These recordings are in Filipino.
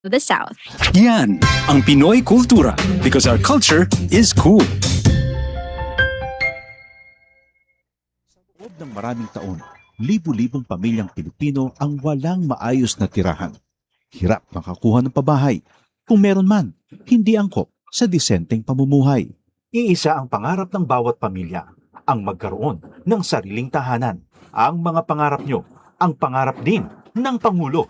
the South. Yan ang Pinoy kultura because our culture is cool. Sa loob ng maraming taon, libu-libong pamilyang Pilipino ang walang maayos na tirahan. Hirap makakuha ng pabahay. Kung meron man, hindi angkop sa disenteng pamumuhay. Iisa ang pangarap ng bawat pamilya, ang magkaroon ng sariling tahanan. Ang mga pangarap nyo, ang pangarap din ng Pangulo.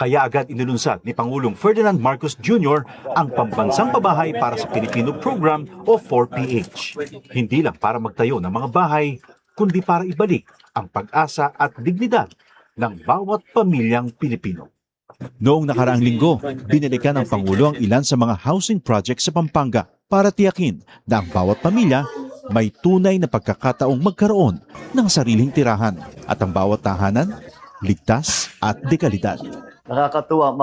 Kaya agad inilunsad ni Pangulong Ferdinand Marcos Jr. ang Pambansang Pabahay para sa Pilipino Program o 4PH. Hindi lang para magtayo ng mga bahay, kundi para ibalik ang pag-asa at dignidad ng bawat pamilyang Pilipino. Noong nakaraang linggo, binalikan ng Pangulo ang ilan sa mga housing projects sa Pampanga para tiyakin na ang bawat pamilya may tunay na pagkakataong magkaroon ng sariling tirahan at ang bawat tahanan ligtas at dekalidad. Nakakatuwa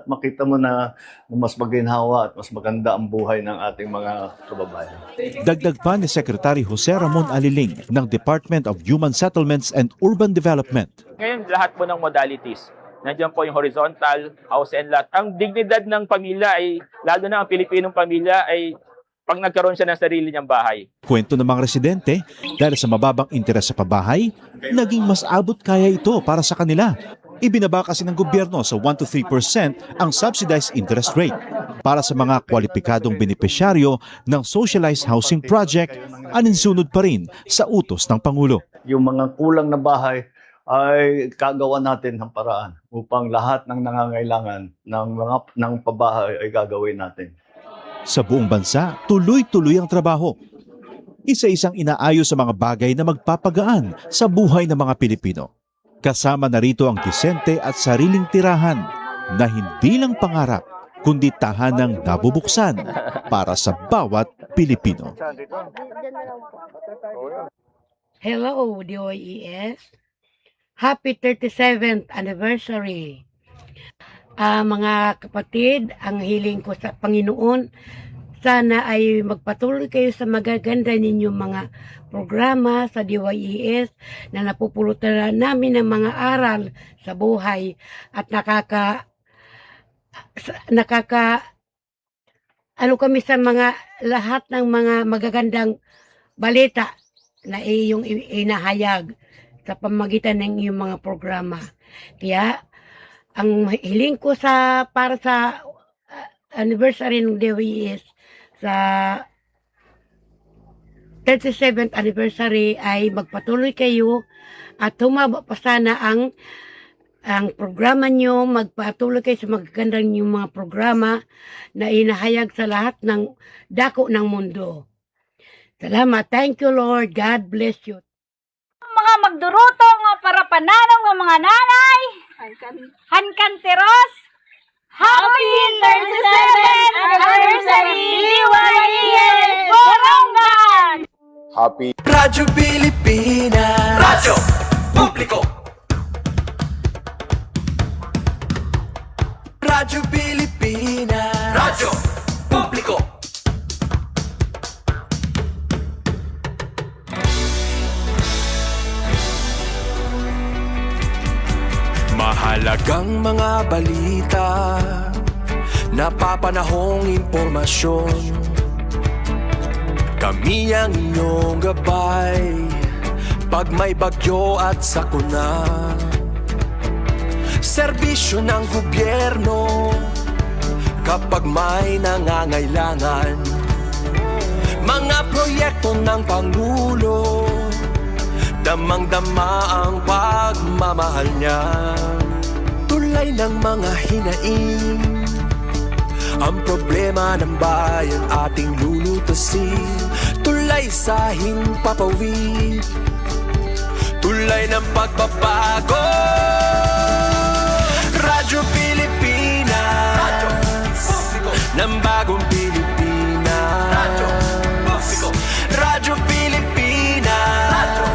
makita mo na mas maginhawa at mas maganda ang buhay ng ating mga kababayan. Dagdag pa ni Secretary Jose Ramon Aliling ng Department of Human Settlements and Urban Development. Ngayon, lahat po ng modalities. Nandiyan po yung horizontal, house and lot. Ang dignidad ng pamilya ay, lalo na ang Pilipinong pamilya, ay pag nagkaroon siya ng sarili niyang bahay. Kwento ng mga residente, dahil sa mababang interes sa pabahay, naging mas abot kaya ito para sa kanila. Ibinaba kasi ng gobyerno sa 1 to 3% ang subsidized interest rate para sa mga kwalipikadong benepisyaryo ng socialized housing project, aninsunod pa rin sa utos ng Pangulo. Yung mga kulang na bahay ay kagawa natin ng paraan upang lahat ng nangangailangan ng pabahay ay gagawin natin. Sa buong bansa, tuloy-tuloy ang trabaho. Isa-isang inaayos sa mga bagay na magpapagaan sa buhay ng mga Pilipino. Kasama na rito ang disente at sariling tirahan na hindi lang pangarap, kundi tahanang nabubuksan para sa bawat Pilipino. Hello, DOES. Happy 37th anniversary. Mga kapatid, ang hiling ko sa Panginoon, sana ay magpatuloy kayo sa magaganda ninyong mga programa sa DYES na napupulutan namin ng mga aral sa buhay at ano kami sa mga lahat ng mga magagandang balita na iyong inahayag sa pamagitan ng iyong mga programa. Kaya ang hiling ko para sa anniversary ng DOES sa 37th anniversary ay magpatuloy kayo at humaba pa sana ang programa nyo, magpatuloy kayo sa magagandang yung mga programa na inahayag sa lahat ng dako ng mundo. Salamat. Thank you, Lord. God bless you. Mga magduruto nga para pananong nga mga nanay, hankanteros, Happy 37th Anniversary DYES Borongan! Happy Radyo Pilipinas! Radyo Publiko! Radyo Pilipinas! Radyo Publiko! Mahalagang mga balita, napapanahong impormasyon. Kami ang inyong gabay pag may bagyo at sakuna. Serbisyo ng gobyerno kapag may nangangailangan. Mga proyekto ng Pangulo, damang-dama ang pagmamahal niya. Tulay ng mga hinaing, ang problema ng bayan ating lulutasin. Tulay sa himpapawid, tulay ng pagbabago. Radyo Pilipinas, Radyo Publiko, ng bagong Pilipinas. Radyo Publiko, Radyo Pilipinas, Radyo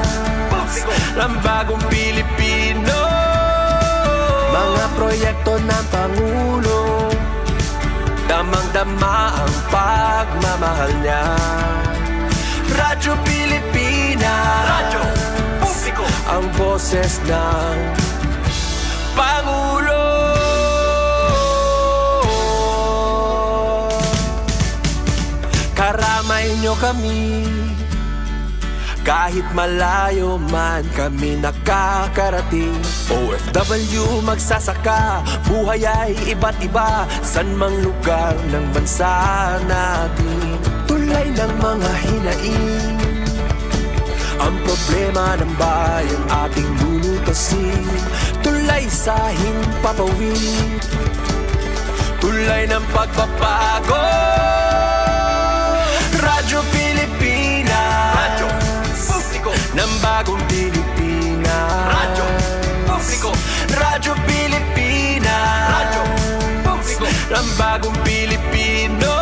Publiko, ng bagong Pilipino. Mga proyekto ng Pangulo, damang-dama ang pagmamahal niya. Radyo Pilipinas, Radyo Publiko, ang boses ng Pangulo. nyo kami. Kahit malayo man kami nakakarating. OFW magsasaka, buhay ay iba't iba, san mang lugar ng bansa natin. Tulay ng mga hinaing, ang problema ng bayan ating lulutasin. Tulay sa himpapawid, tulay ng pagbabago. Radyo Pilipinas, radyo publiko ng bagong Pilipinas. Radyo publiko, Radyo Pilipinas, radyo publiko ng bagong Pilipino.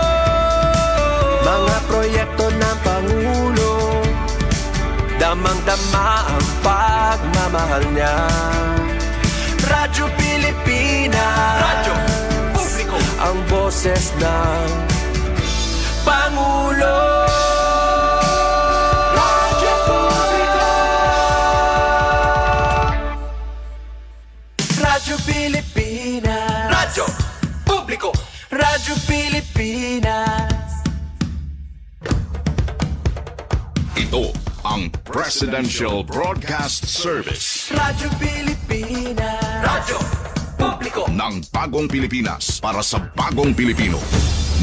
Mga proyekto ng Pangulo, damang-dama ang pagmamahal niya. Radyo Pilipinas, radyo publiko, ang boses ng Pangulo. Radyo publiko, Radyo Pilipinas, radyo publiko, Radyo Pilipinas. Ito ang Presidential Broadcast Service Radyo Pilipinas, radyo publiko ng Bagong Pilipinas para sa Bagong Pilipino.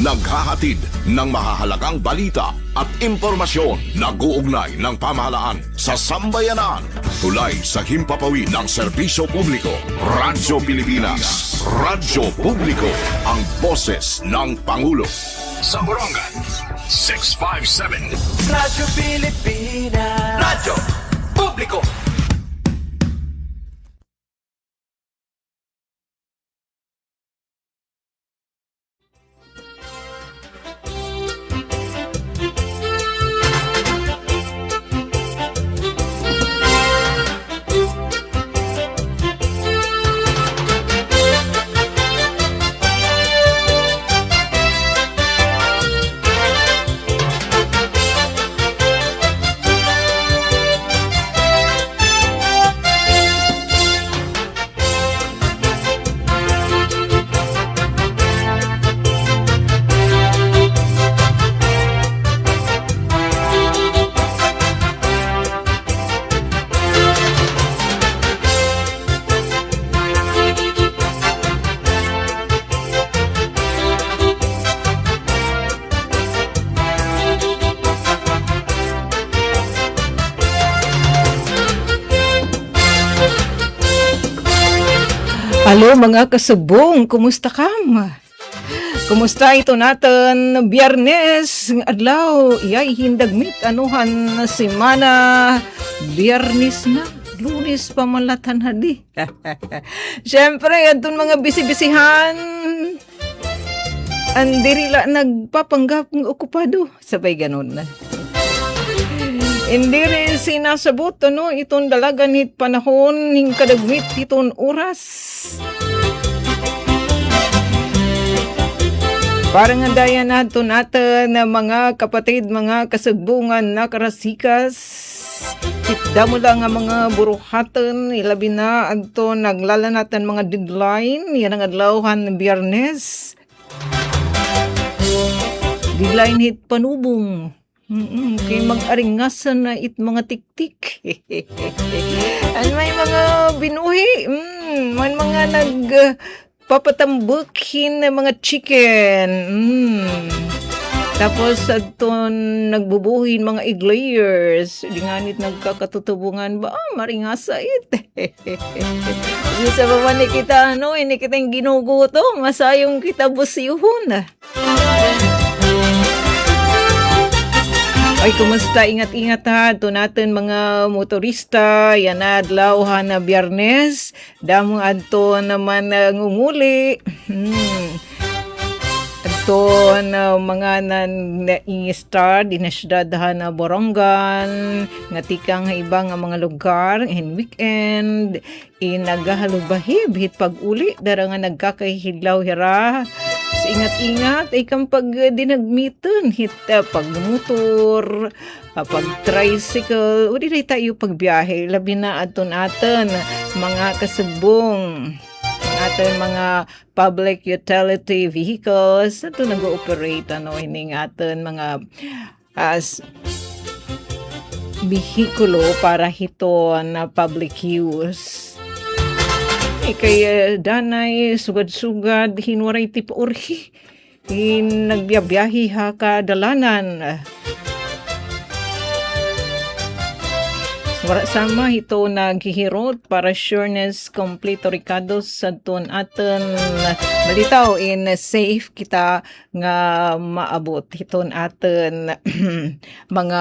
Naghahatid ng mahahalagang balita at impormasyon na guugnay ng pamahalaan sa sambayanan. Tulay sa himpapawid ng serbisyo publiko. Radyo Pilipinas, radyo publiko, ang boses ng Pangulo. Sa Borongan, 657. Radyo Pilipinas, radyo publiko. Halo mga kasubong, kumusta ka? Kumusta ito natin Biyernes adlaw, iyay hindagmit anuhan na semana, Biyernes na, Lunes pa malatan hadi. Siyempre, adun mga bisi-bisihan, andirila nagpapanggap ng okupado, sabay ganun na. Hindi rin sinasabot itong dalagan hit panahon hing kadagmit itong oras. Parang andaya natin na mga kapatid, mga kasagbungan na karasikas. Hitda mo lang ang mga buruhatan, ilabi na adto naglala natin mga deadline, yan ang adlawhan ng Biyernes. Deadline hit panubong. Kay mag-aringasan na it mga tiktik. At may mga binuhi. May mga nagpapatambukin na mga chicken. Tapos ato nagbubuhin mga egg layers. Di nga nit nagkakatutubungan ba? Maringasa it. Sa baba ni kita, hindi kita yung ginuguto. Masayong kita busihon. Ay, kumusta? Ingat-ingat ha. Ito natin mga motorista. Yan na, adlaw ha na Biyernes. Damo adto naman ngunguli. Adto na mga na-i-star di na syudad ha na Borongan. Nga tikang ibang mga lugar. In weekend, nagahalubahib. Hit pag-uli. Dara nga nagkakahidlaw hira. So, ingat-ingat ay kang pag dinagmiton, hit pag-motor, pag-tricycle, o di na tayo pagbiyahe, labi na aton mga kasubong, aton mga public utility vehicles, ato nag-ooperate, hining aton mga as bihikulo para hito na public use. Kaya danay sugad-sugad hinwaray tipo urhi. Nagbiyabiyahi ha ka dalanan. Wala sama ito naghihirot para sureness kompleto Ricardo sa ton aten malitaw in safe kita nga maabot hiton aten mga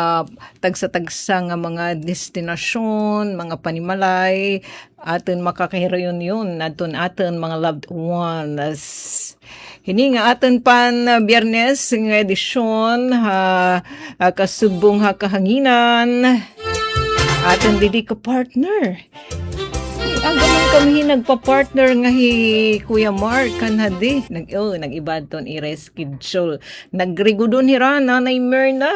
tagsa-tagsa nga mga destinasyon, mga panimalay aten makakahirayon yun aton aten mga loved ones. Hini nga aton pan Biyernes nga edisyon kasubong ha kahanginan aton didi ka partner. Ang gaman kami nagpa-partner nga hi Kuya Mark kanadi. Nag-ibad ton i-reschedule. Nagrigudon hira Nanay Merna.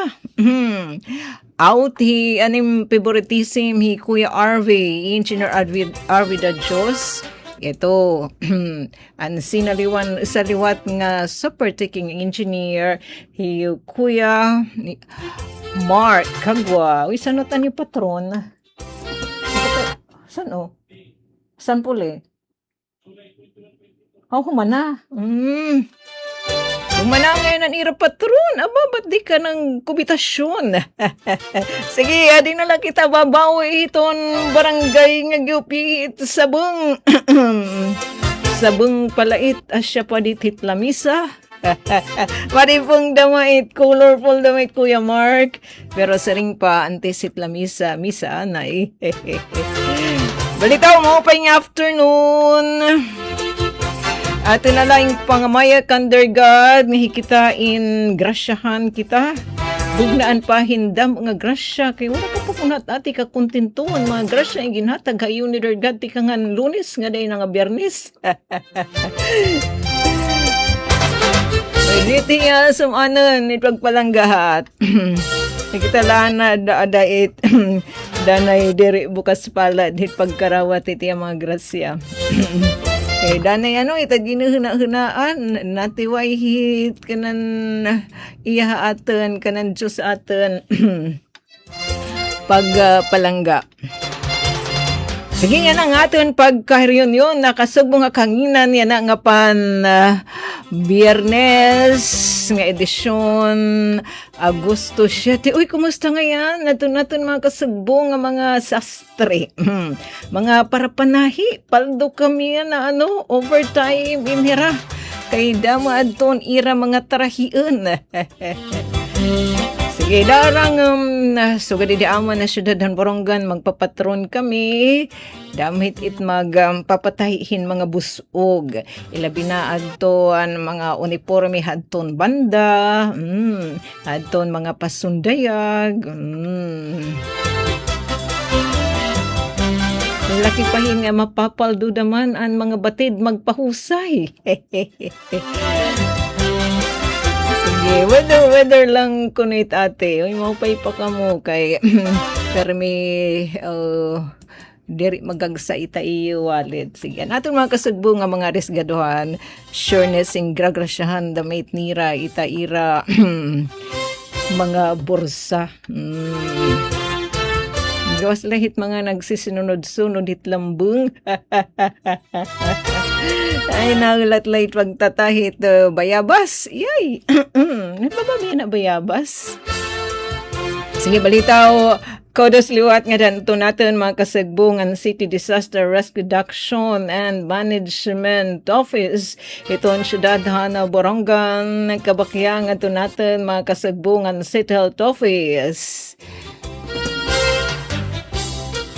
Out hi anim favoritism hi Kuya RV, Engineer RV Dajos. Ito, ang saliwat nga super taking engineer hi Kuya Mark Kagwa. Uy, saan ni patron? Saan o? Saan puli? Humana. Humana ngayon ang ira patron. Aba, ba't di ka ng kubitasyon? Sige, adi na lang kita babawi iton barangay nga giupit sabong. Sabong palait asya pa ditit lamisa. Maripong damait, colorful damait Kuya Mark. Pero saring pa, antisit lamisa, misa anay. Balitaw mo pa yung afternoon. Atin na lang pangamaya kandergad, nahikitain, grasyahan kita. Bugnaan pa hindam nga grasya. Kaya wala ka papunat ati ka kontintuan mga grasya yung ginhatag hayo ni Dergad ti kangan Lunes nga day nga Biyernes. Diti nga sumanan itwag palanggahat. Nakita lang na daadait danay diri bukas pala dit pagkarawat iti mga grasya. Eh danay ita ginahuna-hunaan natiway hit kanan iya aten kanan Diyos aten pagpalangga. Sige yan ang aton pagkahiryon yun, nakasubong nga kanginan yan nga pan Biyernes nga edisyon Agosto 7. Uy, kumusta nga yan? Naton mga kasubong nga mga sastre. Mga parapanahi, paldo kami yan na overtime imhira. Kay damo adton ira mga tarahian. Sige, darang sugad di aman na syudad ng Borongan, magpapatron kami. Damit it magpapatahihin mga busog. Ilabi na adton mga uniforme hadton banda. Adton mga pasundayag. Laki pahin nga mapapaldo naman ang mga batid magpahusay. Sige, weather lang kunit ate. Uy, maupay pa ka mo kay permi diri magagsa ita iyo wallet. Sige, natin mga kasugbo nga mga resgaduhan, sureness ing gragrasyahan damit nira ita ira mga bursa. Gawas lahit mga nagsisinunod-sunod hit lambung. Ay, nagulat-lait pagtatahit bayabas. Yay! Nagbababi na bayabas. Sige, balitaw. Kodos liwat nga danto natin mga kasagbungan City Disaster Risk Reduction and Management Office. Ito ang syudad na Borongan. Kabakyang ato natin mga kasagbungan City Health Office.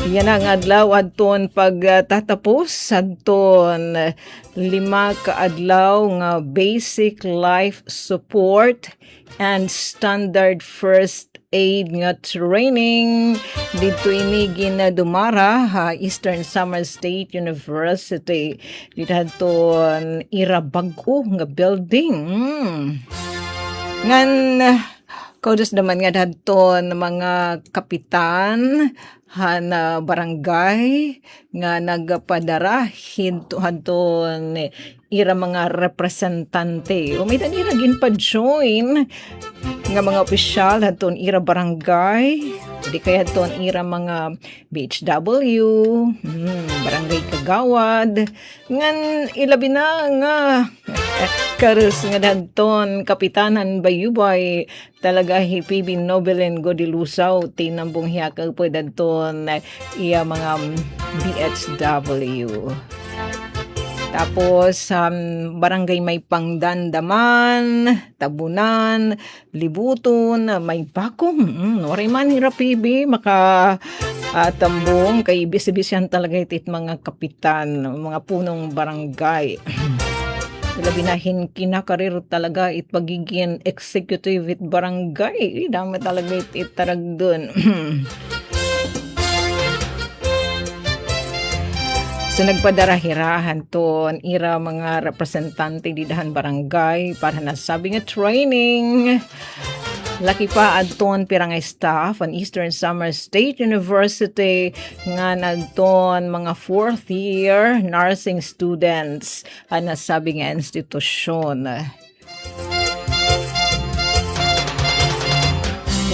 Yan ang adlaw adton pagtatapos adton 5 ka adlaw nga basic life support and standard first aid nga training dito ini ginadumara Eastern Samar State University dito ira bag-o nga building ngan kaudos naman nga dadton mga kapitan na barangay nga nagpadara hadton ira mga representante. O may tanira gin pa join nga mga opisyal haton ira barangay, di kaya haton ira mga BHW, barangay kagawad, ngan ilabi na nga karus nga dadton kapitanan bayubay talaga hipibin Nobelen Godilusaw tinambong hiya po dadton iya mga BHW. Tapos, barangay may pangdandaman, tabunan, libuton, may bakong. Oray man hirapibi, tambong kay bisibisyan talaga itit mga kapitan, mga punong barangay. Labinahin kinakarir talaga it pagiging executive it barangay. Dami talaga it tarag dun. So nagpadarahirahan ton ira mga representante di dahan barangay para nasabi nga training. Laki pa adton pirang staff an Eastern Summer State University nga nagton mga 4th year nursing students ang nasabi nga institusyon.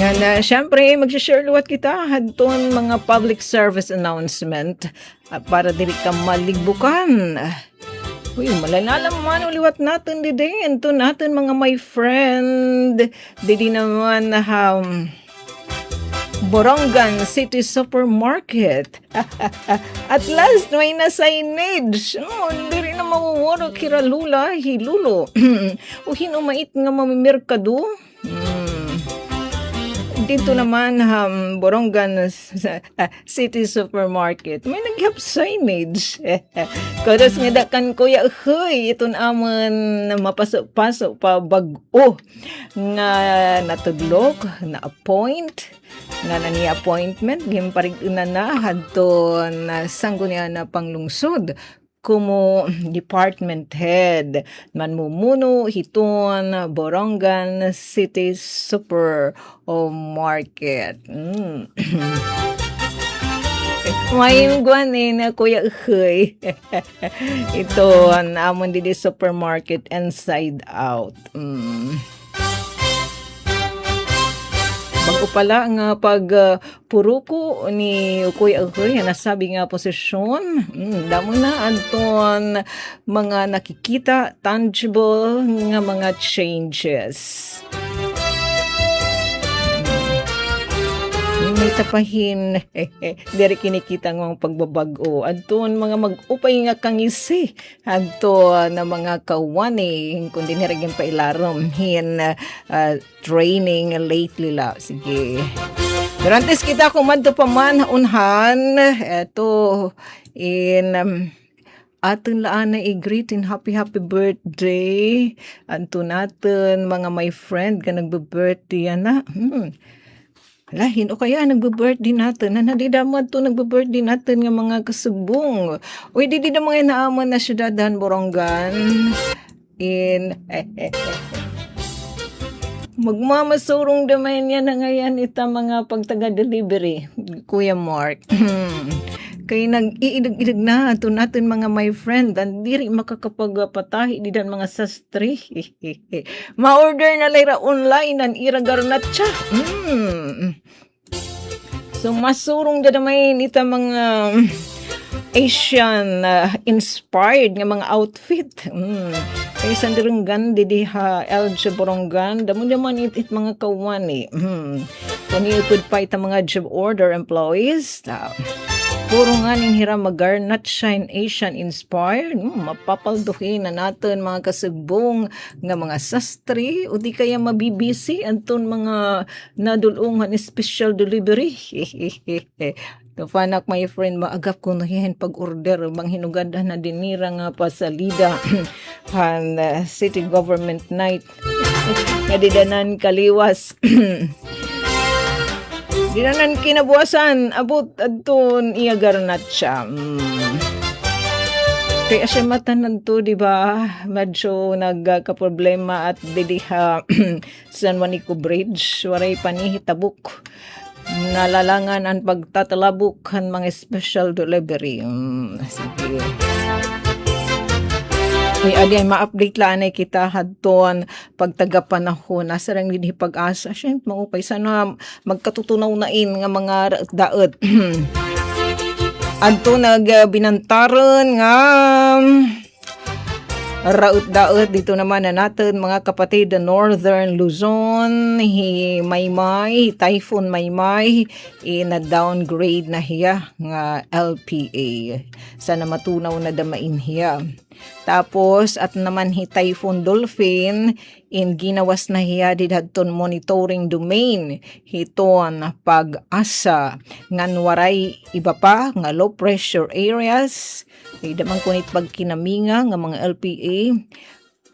Yan, syempre, mag-share luwat kita hadton mga public service announcement para dili ka maligbukan. Uy, malalala man uliwat natin din. Ito natin mga my friend. Didi naman Borongan City Supermarket. At last, may na-signage. Hindi rin na mawawaro kira lula, hilulo. O hinumait nga mamimerkado. Dito naman, Borongan City Supermarket, may nag-have signage. Karas nga dakan kuya, ito naman mapasok-pasok pa bago nga natudlok, na-appoint, nga nani-appointment, gimparig na hadton sanggo niya na panglungsod. Kumo department head manmumuno hiton Borongan City Supermarket. Mayong guwanin na kuya ukoy. Ito ang amon di supermarket inside out. Bago pala nga pag puruko ni Kuya Ukoy, nasabi nga posisyon, damo na anton mga nakikita, tangible nga mga changes. May tapahin, diri kinikita ng pagbabago. Adton mga mag-upay nga kangisi. Adton na mga kawani, kundi niragyan pa ilarom, training lately la. Sige. Durantes kita kumadto pa man, unhan. Eto, aton laan na i-greeting happy birthday. Anto natin mga my friend ka nagbe-birthday na. Lahin o kaya nagbe-birthday natin na nadidamad to nagbe-birthday natin nga mga kasubong. Uy, di na mga naaman na syudadan Borongan. Magmamasurong daman yan na ngayon ita mga pagtaga-delivery, Kuya Mark. Kaya nag-iidag-idag na ito natin mga my friend. Diri makakapagpatahi di dan mga sastri. Ma-order na lera online ang iragar na siya. So masurong da naman ita mga Asian inspired nga mga outfit. Kaya sandirunggan di ha LG Borongan. Damo naman it mga kawani. Kung iupod pa ita mga job order employees. Puro nga ning hiram mag-garnet shine Asian inspired. Mapapalduhin na natin mga kasugbong nga mga sastri o di kaya mabibisi anton mga nadulungan special delivery. Kapanak my friend maagap ko nahihin pag-order bang hinuganda na dinira nga pa sa Lida han city government night nga didanan kaliwas. Dinanan kinabuasan, abot adton iyagar na siya. Kaya siya matanan to, di ba? Medyo nagkaproblema at didiha San Juanico Bridge. Waray panihitabok. Nalalangan ang pagtatalabok ang mga special delivery. Sige. Ay, adi, ma-update lang na kita hadton pag tagapanahon. Nasa lang din pag-asa. Siyempre, maupay. Sana magkatutunaw na nga mga daot. Adto binantaran nga raot-daot dito naman na natin mga kapatid na Northern Luzon, Maymay, Typhoon Maymay, na-downgrade na hiya nga LPA. Sana matunaw na damain hiya. Tapos at naman Typhoon Dolphin ginawas na hiya didhadton monitoring domain hiton pag-asa ngan waray iba pa nga low pressure areas damang kunit pagkinaminga nga mga LPA.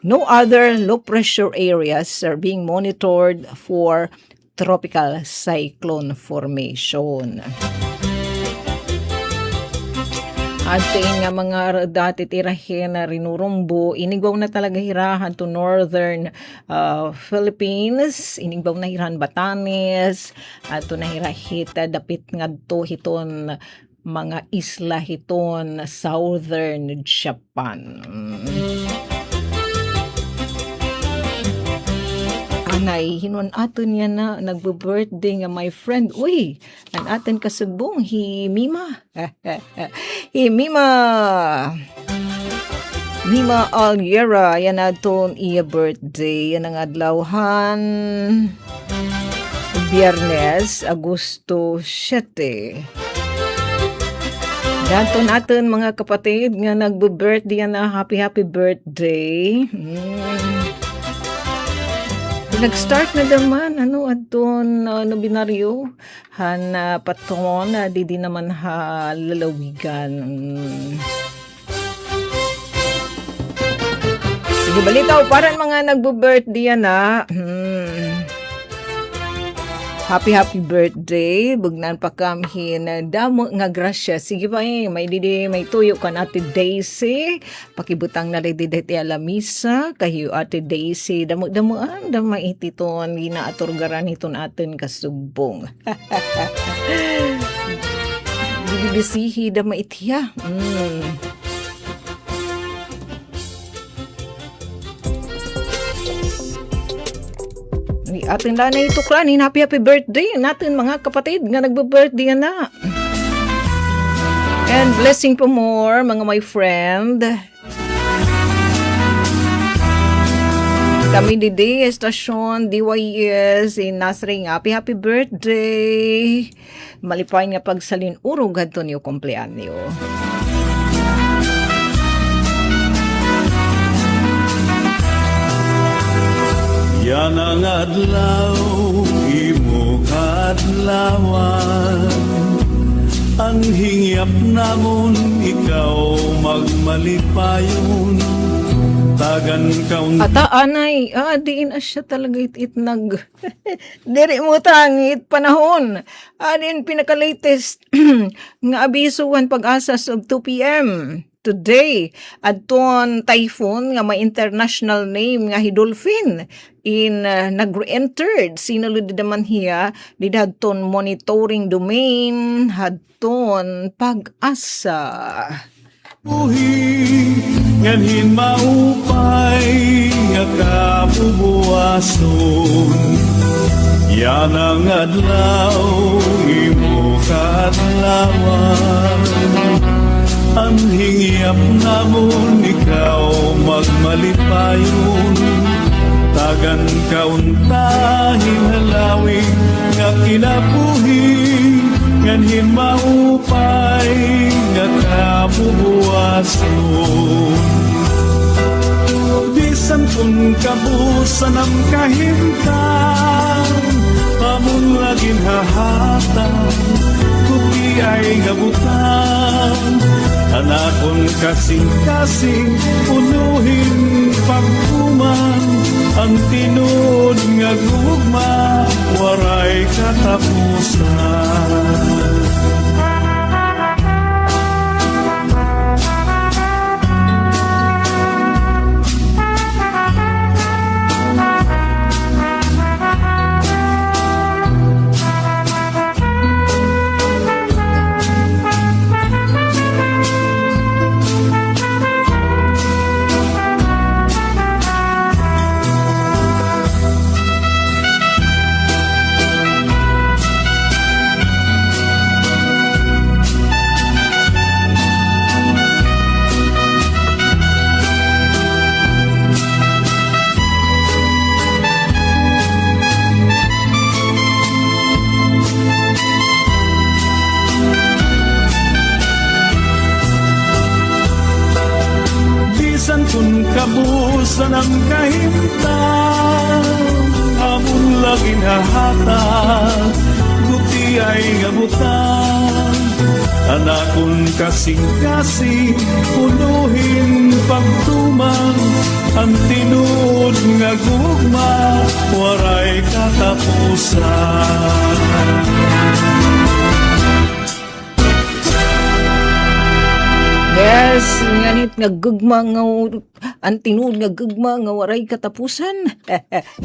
No other low pressure areas are being monitored for tropical cyclone formation. At nga mga dati tirahin na rinurumbo, inigbaw na talaga hirahan to northern Philippines, inigbaw na hirahan Batanes, at to nahirahita dapit nga to hiton mga isla hiton southern Japan. Anay, hinon aton yan na nagbo-birthday nga my friend. Uy, an aton kasugbong, Mima. Mima Algera, yan aton iya birthday. Yan ang adlawhan. Biyernes, Agosto 7. Dato natin mga kapatid nga nagbo-birthday na happy birthday. Nag-start na naman adton binaryo han patron di naman lalawigan. Sige balitaw para mga nagbo-birthday na. Happy birthday. Bugnan pa kamhin damo nga grasya. Sige ba may tuyo ka natin Daisy. Pakibutang na lady dati alamisa. Kayo ate Daisy. Damo-damoan. Dama ititon. Ginaaturgaran iton atin kasubong. Bibisihi dama itiya. Atin na ituklanin, happy birthday natin mga kapatid nga nagbe-birthday na. And blessing po more mga my friend. Kami di estasyon DYS nasring happy birthday. Malipay nga pagsalin urog hadto niyo kumpleanyo. Yan ang adlaw, imo kadlawan. Ang hingyap namon, ikaw magmalipayon. Tagan kaun. Ata anay, diin asya talaga it nag. Diri mo tangit panahon. Adin pinaka-latest nga abisuhan pag-asa sa 2 p.m. today. Adton typhoon nga may international name nga Hidolphin nag-re-entered sinulod naman hiya didadton monitoring domain hadton pag-asa. Nganhin maupay nga kabubuason. Yan ang adlaw imo kadlawan. Ang hingyap namon ikaw magmalipayon. Tagan kauntahin halawing nga kinabuhi. Nganhin maupay nga kabubuason. Bisan kung kabusan ang kahintang, pamun laging hahatang, kuki ay gabutan. Anakon kasing-kasing, unuhin pagkuman, ang tinod nga gugma, waray katapusan. kabusan ang kahimtang among laging hahatag guti ay ngabutan anakon kasing-kasing punuhin pagtumang ang tinuod nga gugma waray katapusan. Yes, nganit nga gugma nga ang tinuod nga gugma nga waray katapusan.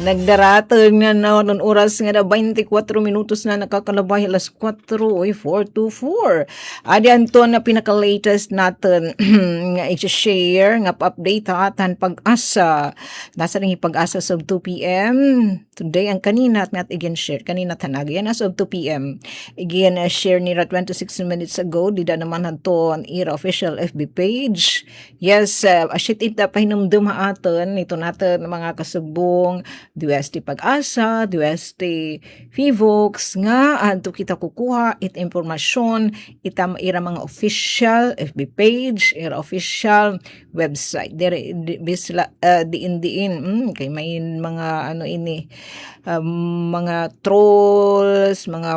Nagdaraton nga na nun oras nga na 24 minutos na nakakalabay alas 4 oy 4:24. Adi anto na pinaka-latest natin nga i-share nga pa-update atan pag-asa. Nasa ring pag-asa sa 2 p.m. Today ang kanina at again share kanina tanagi yan as of 2 p.m. Again share nira 26 minutes ago dida naman hanto ang IRA official FB page. Yes, asyit ita pahinumdum aton ito natin mga kasubong DUST Pag-asa, DUST Fivox nga adto kita kukuha it impormasyon ita ira mga official FB page, ira official website. Dire bisla diin kay may mga ano ini mga trolls, mga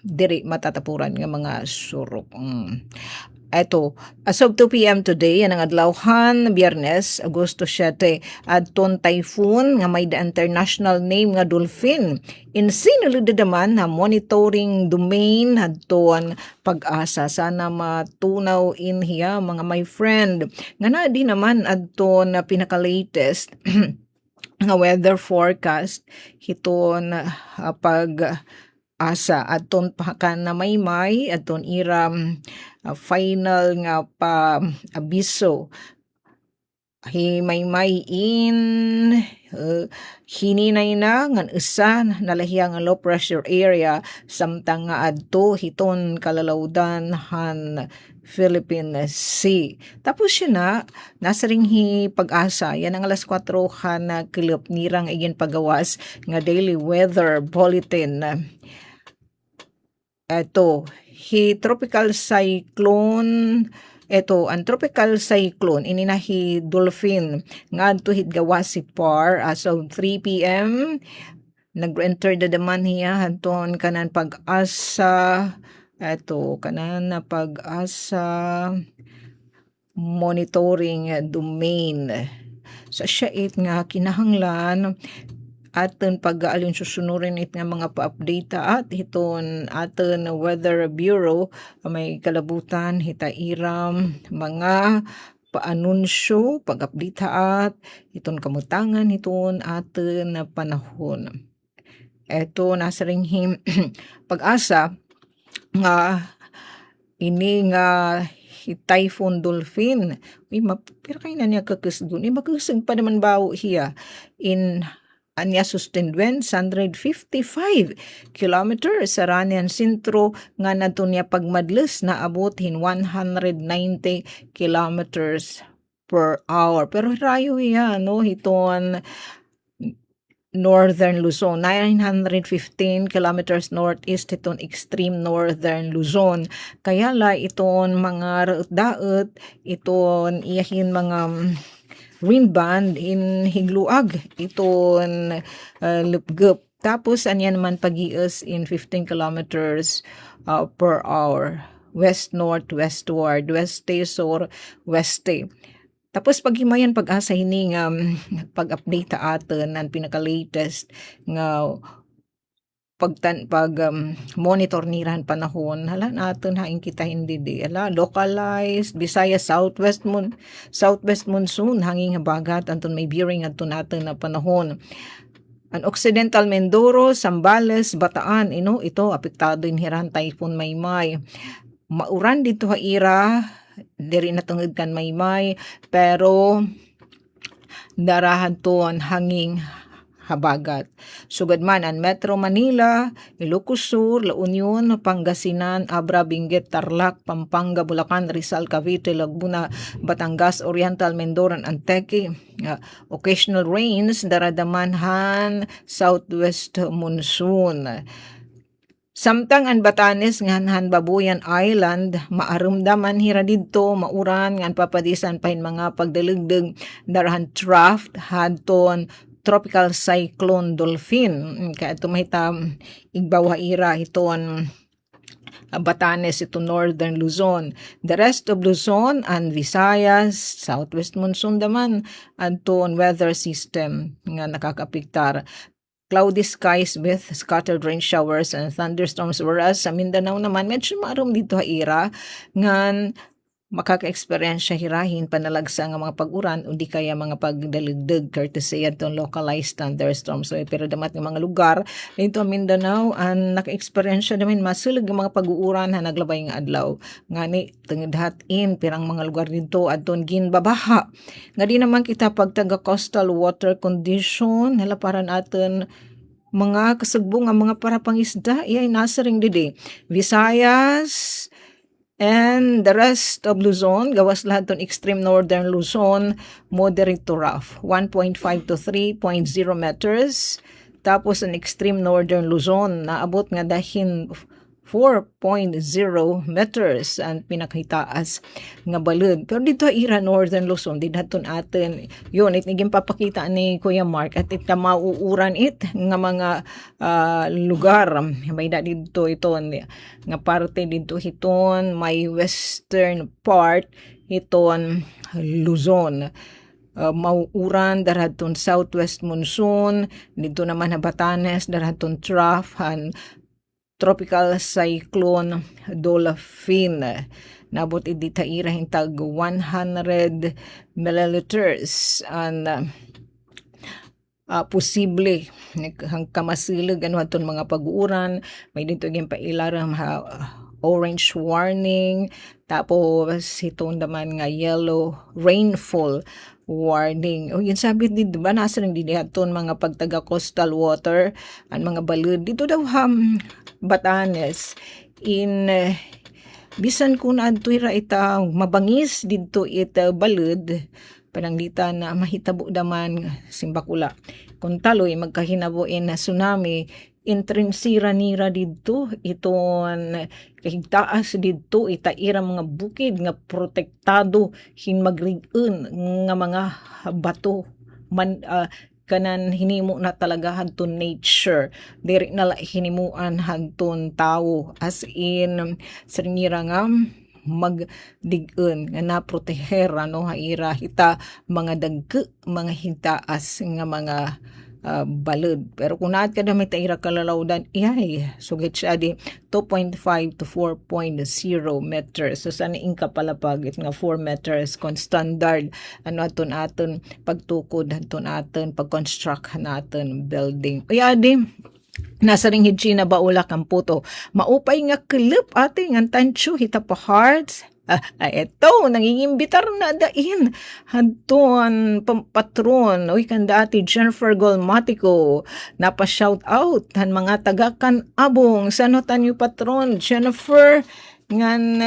diri matatapuran nga mga surok. Eto, as of 2 p.m. today, yan ang adlawhan, Biyernes, Agosto 7, adton typhoon nga may the international name nga dolphin. In sinulod naman na monitoring domain adton pag-asa. Sana matunaw in hiya mga my friend. Nga na di naman adton pinaka-latest nga weather forecast hiton pag-asa adton pakan na may adton iram final nga pa abiso himay in hininay na ngan isa nalahiya nga low pressure area samtang nga adto hiton kalalawdan han Philippine Sea. Tapos yun na, nasa ring pag-asa, yan ang alas 4 na kilop nirang igin pagawas nga daily weather bulletin. Ito, tropical cyclone, ang tropical cyclone, ininahi dolphin, nga tuhid gawas si par as of 3 p.m. Nag-enter the demand hiya, hanton kanan pag-asa, kanan na pag-asa monitoring domain. So siya nga kinahanglan aton pag-aalin susunurin it nga mga pa-update at hiton aton Weather Bureau may kalabutan hitairam mga paanunsyo pag-update at hiton kamutangan hiton aton na panahon. Eto nasa ring pag-asa nga ini nga typhoon dolphin pero kay na niya kakasgun makusag pa naman bawo hiya in anya sustained winds 155 kilometer sa Ranian sentro nga nato niya pagmadles na abutin 190 kilometers per hour pero rayo hiya no hiton Northern Luzon, 915 kilometers northeast iton extreme northern Luzon. Kaya la iton mga daot iton iyahin mga wind band in higluag iton lupgup. Tapos anyan naman pag-ius in 15 kilometers per hour. West-north-westward, weste-sur, weste. Tapos paghimayan pag-asa hini nga pag-update aton ang pinaka-latest nga monitor niran panahon hala naton haing kita hindi di localized Visayas southwest monsoon hanging habagat anton may bearing adto naton na panahon. Ang Occidental Mindoro, Zambales, Bataan ito apektado inhiran typhoon Maymay. Mauran dito haira diri na tungod kan Maymay pero darahan tuon hanging habagat. Sugad man ang Metro Manila, Ilocos Sur, La Union, Pangasinan, Abra, Benguet, Tarlac, Pampanga, Bulacan, Rizal, Cavite, Laguna, Batangas, Oriental, Mindoro, Antique. Occasional rains daradamanhan southwest monsoon. Samtang ang Batanes ngan Babuyan Island maarumdaman hira didto mauran ngan papadisan pahin mga pagdalugdeg darahan draft hadton tropical cyclone Dolphin kaya tumahita igbawa ira iton Batanes ito northern Luzon. The rest of Luzon and Visayas, southwest monsoon naman anton weather system nga nakakapiktar. Cloudy skies with scattered rain showers and thunderstorms, whereas sa Mindanao naman medyo maarom dito haira ngan makaka-experience hirahin panalagsa nga mga pag-uran o di kaya mga pagdalugdeg courtesy atong localized thunderstorms. So pero damat ng mga lugar dito Mindanao ang naka-experience namin masulig ng mga pag-uuran na naglabay nga adlaw ngani tengedhatin pirang mga lugar dito adton ginbabaha nga di naman kita pagtaga coastal water condition halaparan aton mga kasugbong nga mga para pangisda iyay nasa ring didi Visayas and the rest of Luzon, gawas lahat ton extreme northern Luzon, moderate to rough, 1.5 to 3.0 meters. Tapos ang extreme northern Luzon, naabot nga dahin 4.0 meters ang pinakahitaas nga balud. Pero dito ira northern Luzon, didhaton atin yun, itniging papakita ni Kuya Mark at ita mauuran nga mga lugar. May da dito iton nga parte dito hiton, may western part hiton Luzon. Mauuran daraton southwest monsoon, dito naman na Batanes daraton trough and tropical cyclone Dolphin. Nabot idita ira hintag 100 milliliters and posible hang kamasilig ano aton mga pag-uuran. May dito gyud pailaram orange warning, tapos itong naman nga yellow rainfall warning. O yun sabi din, diba, nasa rin din aton mga pagtaga coastal water ang mga balud dito daw Batanes in bisan kun adto ira ita mabangis didto ita balud pananglita na mahitabo daman simbakula kun taloy magkahinabuin na tsunami intrinsira nira didto iton kahigtaas didto ita ira mga bukid nga protektado hin magrig-en nga mga bato man kanan hinimo na talaga hanton nature diri na hinimuan hanton tao as in sringira nga magdig-en nga naproteher ano haira hita mga dagke mga hitaas nga mga balud. Pero kung naat ka na may taira kalalawdan, iyay, sugit siya di 2.5 to 4.0 meters. So, sana ingka palapag nga 4 meters kung standard ano aton pagtukod aton pag-construct naton building. Uya di, nasa ring hidsi na baulak ang puto. Maupay nga klip ating ang tansyo hita pa hearts. Eto, nangingimbitar na dain. Hanton, patron, uy kanda ati Jennifer Golmatico, napa-shout out, han mga tagakan abong, sanotan yung patron, Jennifer, ngan,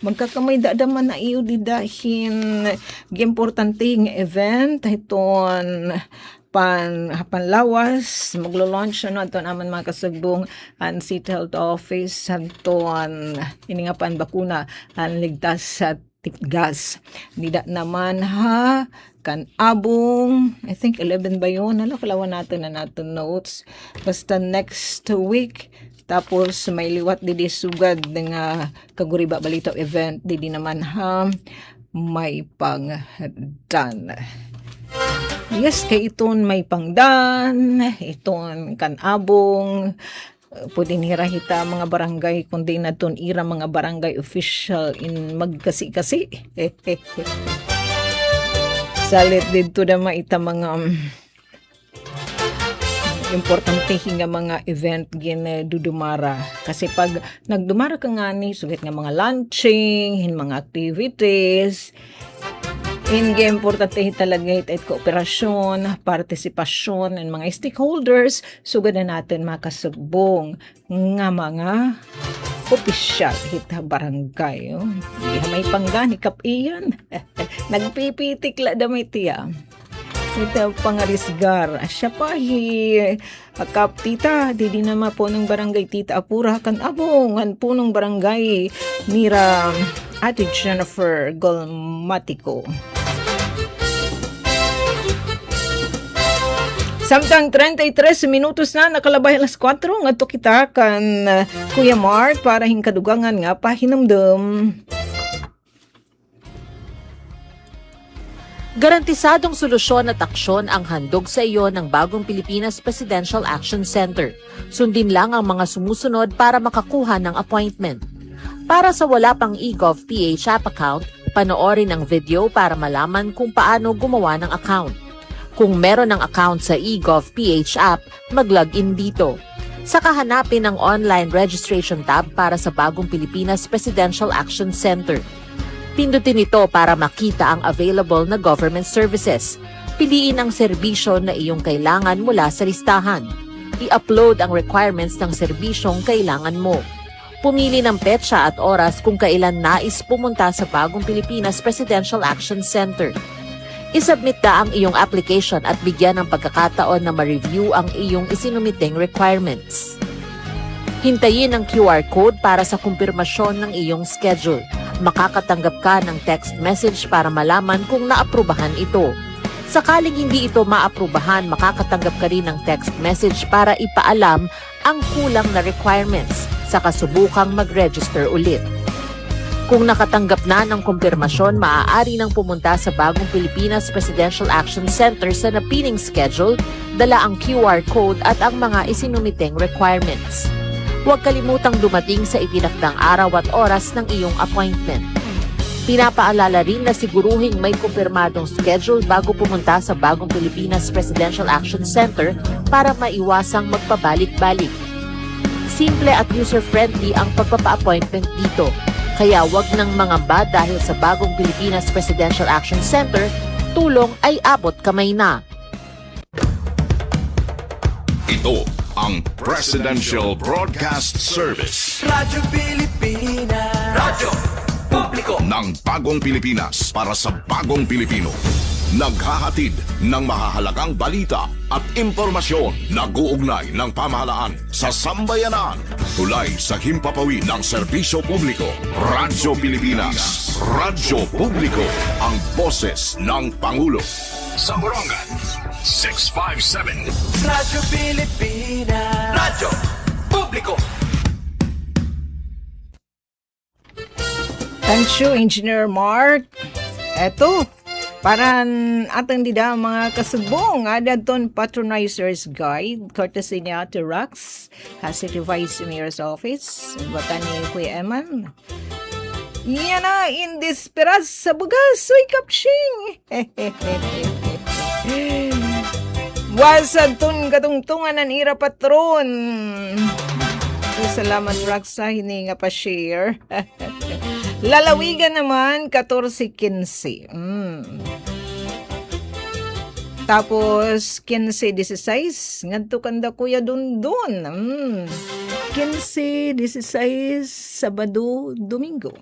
magkakamay daman na iyo didahin, importante nga event, iton, panlawas maglo-launch ano aton aman mga kasugbong ang City Health Office aton ini nga bakuna ang ligtas sa tipgas nida naman ha kan abong I think 11 ba yun kalawan natin na natin notes basta next week tapos may liwat didi sugad nga kaguriba balita event didi naman ha may pangdan. Yes, kay iton may pangdan, iton kanabong, pwede nirahita mga barangay, kundi na ton ira mga barangay official in magkasi-kasi. Salit dito na maita mga importante nga mga event gin dudumara. Kasi pag nagdumara ka nga ni, sugat nga mga lunching, mga activities, in-game importante talaga ito kooperasyon, partisipasyon ng mga stakeholders, sugad na natin makasugbong nga mga opisyal hita barangay. Oh. May panggani kapiyan. Nagpipitikla damit tiya. Ito pangarisgar. Siya pa akap tita, di naman po ng barangay tita Apura kan abong an punong barangay Mira Ate Jennifer Golmatico. Samtang 33 minutos na nakalabay alas 4 ngadto kita kan Kuya Mark para hingkadugangan nga pahinumdum. Garantisadong solusyon at aksyon ang handog sa iyo ng Bagong Pilipinas Presidential Action Center. Sundin lang ang mga sumusunod para makakuha ng appointment. Para sa wala pang eGov PH app account, panoorin ang video para malaman kung paano gumawa ng account. Kung meron ng account sa eGov PH app, mag-login dito. Saka hanapin ang online registration tab para sa Bagong Pilipinas Presidential Action Center. Pindutin ito para makita ang available na government services. Piliin ang serbisyo na iyong kailangan mula sa listahan. I-upload ang requirements ng serbisyong kailangan mo. Pumili ng petsa at oras kung kailan nais pumunta sa Bagong Pilipinas Presidential Action Center. I-submit na ang iyong application at bigyan ng pagkakataon na ma-review ang iyong isinumiting requirements. Hintayin ang QR code para sa kumpirmasyon ng iyong schedule. Makakatanggap ka ng text message para malaman kung naaprubahan ito. Sakaling hindi ito maaprubahan, makakatanggap ka rin ng text message para ipaalam ang kulang na requirements sa kasubukang mag-register ulit. Kung nakatanggap na ng kumpirmasyon, maaari nang pumunta sa Bagong Pilipinas Presidential Action Center sa napiling schedule, dala ang QR code at ang mga isinumiting requirements. Huwag kalimutang dumating sa itinakdang araw at oras ng iyong appointment. Pinapaalala rin na siguruhing may kumpirmadong schedule bago pumunta sa Bagong Pilipinas Presidential Action Center para maiwasang magpabalik-balik. Simple at user-friendly ang pagpapa-appointment dito. Kaya wag nang mangamba dahil sa Bagong Pilipinas Presidential Action Center, tulong ay abot kamay na. Ito ang Presidential Broadcast Service. Radyo Pilipinas. Radyo Publiko ng Bagong Pilipinas para sa Bagong Pilipino. Naghahatid ng mahahalagang balita at impormasyon na guugnay ng pamahalaan sa sambayanan. Tulay sa himpapawid ng serbisyo publiko. Radyo Pilipinas. Radyo Publiko. Ang boses ng Pangulo. Sa Borongan, 657. Radyo Pilipinas. Radyo Publiko. Thank you, Engineer Mark. Eto, paran atang dida mga kasubong, adadton patronizer's guide, courtesy ni Ate Rax, City Vice Mayor's Office, batan ni Kuya Eman. Yan na, indesperas sa bugas, soy kapsing. Wasad ton katungtungan ng ira patron. Salamat Rax sa hininga pa share. Lalawigan naman, 14-15. Tapos, 15-16. Ngadto kanda Kuya Dundun. 15-16, Sabado, Domingo.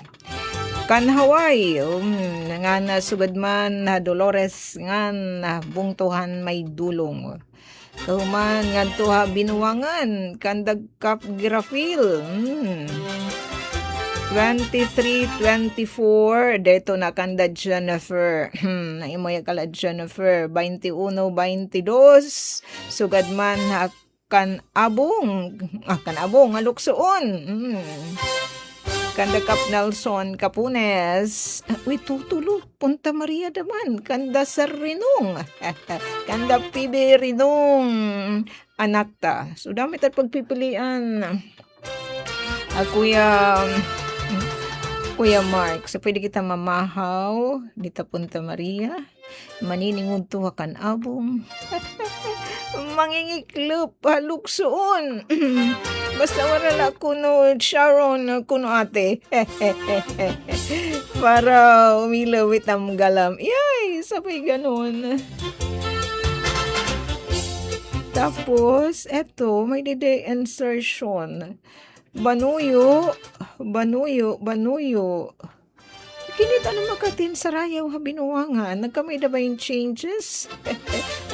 Kan Hawaii, nga na sugad man na Dolores, nga na bungtuhan may dulong. Kauman, ngadto ha binuwangan, kandag Kap Girafil. 23-24, deto na kanda Jennifer. Naimoy kala Jennifer. 21-22, sugad man kan abong. Kan abong, aluksoon. Kanda Kap Nelson Capunes. Uy, tutulo. Punta Maria naman. Kanda Sarinong. Kanda Pibe Rinong. Anakta. So, dami tayo pagpipilian. Kuya Mark, so pwede kita mamahaw dito Punta Maria, maniningon tuwa kan abong, mangingiklop, haluksoon, basta wala kuno Sharon, kuno ate, para umilawit ang galam, yay, sabay ganun. Tapos, eto, may dede insertion. Banuyo. Kinita na makatin sa rayaw ha binuwangan. Nagkamay na ba yung changes?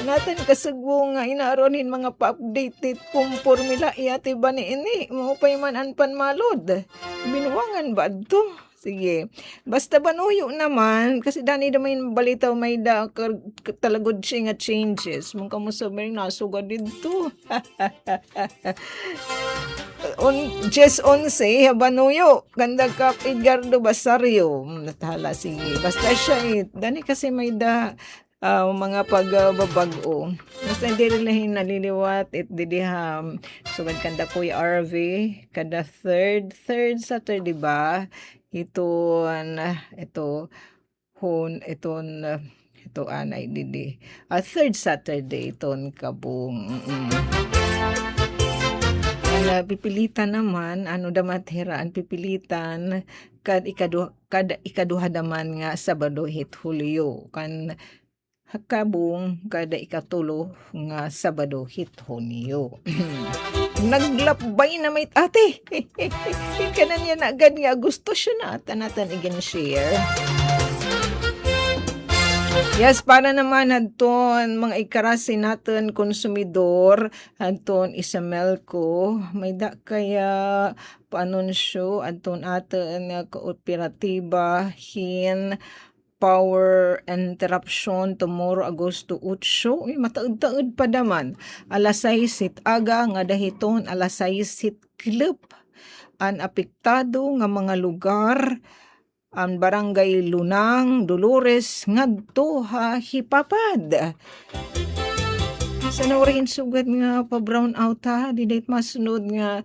Anatan kasagbo nga inaaronin mga pa-updated kung formula iyate ba ni ini. Maupay man anpan malod. Binuwangan ba ito? Sige. Basta banuyo naman, kasi dani naman balitaw may talagod siya nga changes. Mung kamusta ba yung nasuga dito? Just 11, banuyo. Ganda ka, Edgardo Basario. Natala, sige. Basta siya dani kasi may mga pagbabago. Basta hindi rin naliliwat it didiham. So, kanda ko yung RV, kada third Saturday ba? Ito anay didi. Third Saturday iton kabong. Pipilitan naman damatheraan pipilitan kad ikaduha daman nga Sabado hit Hulyo kan hakabong kada ikatulo nga Sabado hit Hunyo. Naglapbay na may ate. Kanan yan agad nga gusto siya na tanatan again share. Yes, para naman hadton mga ikarasi natin konsumidor hadton Isamelco may kaya paanunsyo hadton atin nga kooperatiba hin power interruption tomorrow Agosto 8. Mataud-taud pa daman. Alas 6 hit aga nga dahiton alas 6 hit klip. An apektado nga mga lugar ang barangay Lunang, Dolores, ngadto Hipapad. Sa naurahin sugad nga pa brown out di date masunod nga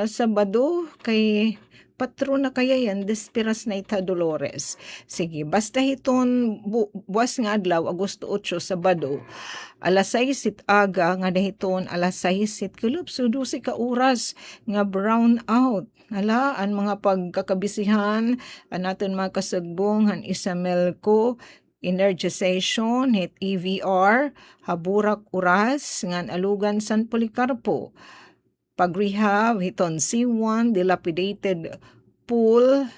Sabado kay patron na kaya yan, Desperas na ita Dolores. Sige, basta hiton buwas nga adlaw, Agosto 8, Sabado, alas 6 it aga, nga dahiton alas 6 it kulop, so 12 ka oras nga brown out. Ang mga pagkakabisihan, natin mga kasagbong, han Isamelco, energization, hit EVR, haburak oras, ngan alugan San Policarpo. Pag-rehab, hiton C1, dilapidated pool,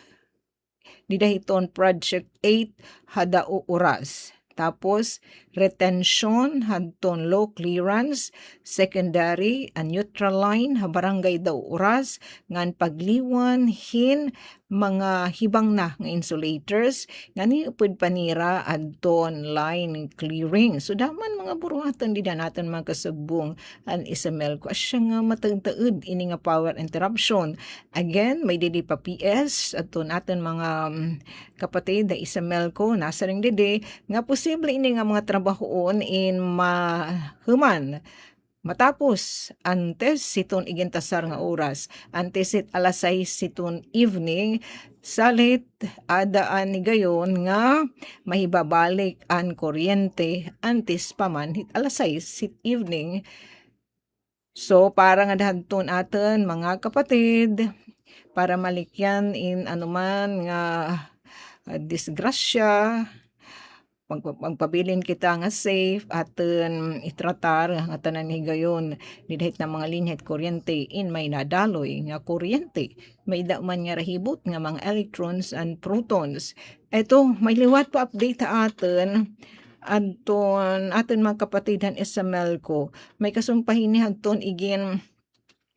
didahiton Project 8, hadao oras. Tapos, retention, hadton low clearance, secondary, and neutral line, habarangay daw oras, ngan pagliwan, hin, mga hibang na nga insulators, nga ni upod panira, adton line clearing. So, daman mga buruhatan, di na natin mga kasagbong, ang Isamelco, asya nga matagtaud, ini nga power interruption. Again, may didi pa PS, adton natin mga kapatid, da Isamelco, nasa ring didi, nga posible ini nga mga trabahoon in mahuman. Matapos, antes siton igintasar nga oras, antes it alas 6 siton evening, salit adaan ni gayon nga mahibabalik ang kuryente antes paman hit alas 6 sit evening. So, para nga dahanton atin mga kapatid, para malikyan in anuman nga disgrasya, magpabilin kita nga safe aten itratar nga tanan higayon didahit na mga linya at kuryente in may nadaloy nga kuryente may man nga rahibot nga mga electrons and protons. Eto may liwat pa update aten aton mga kapatidan Isamelco may kasumpahin ni hadton igin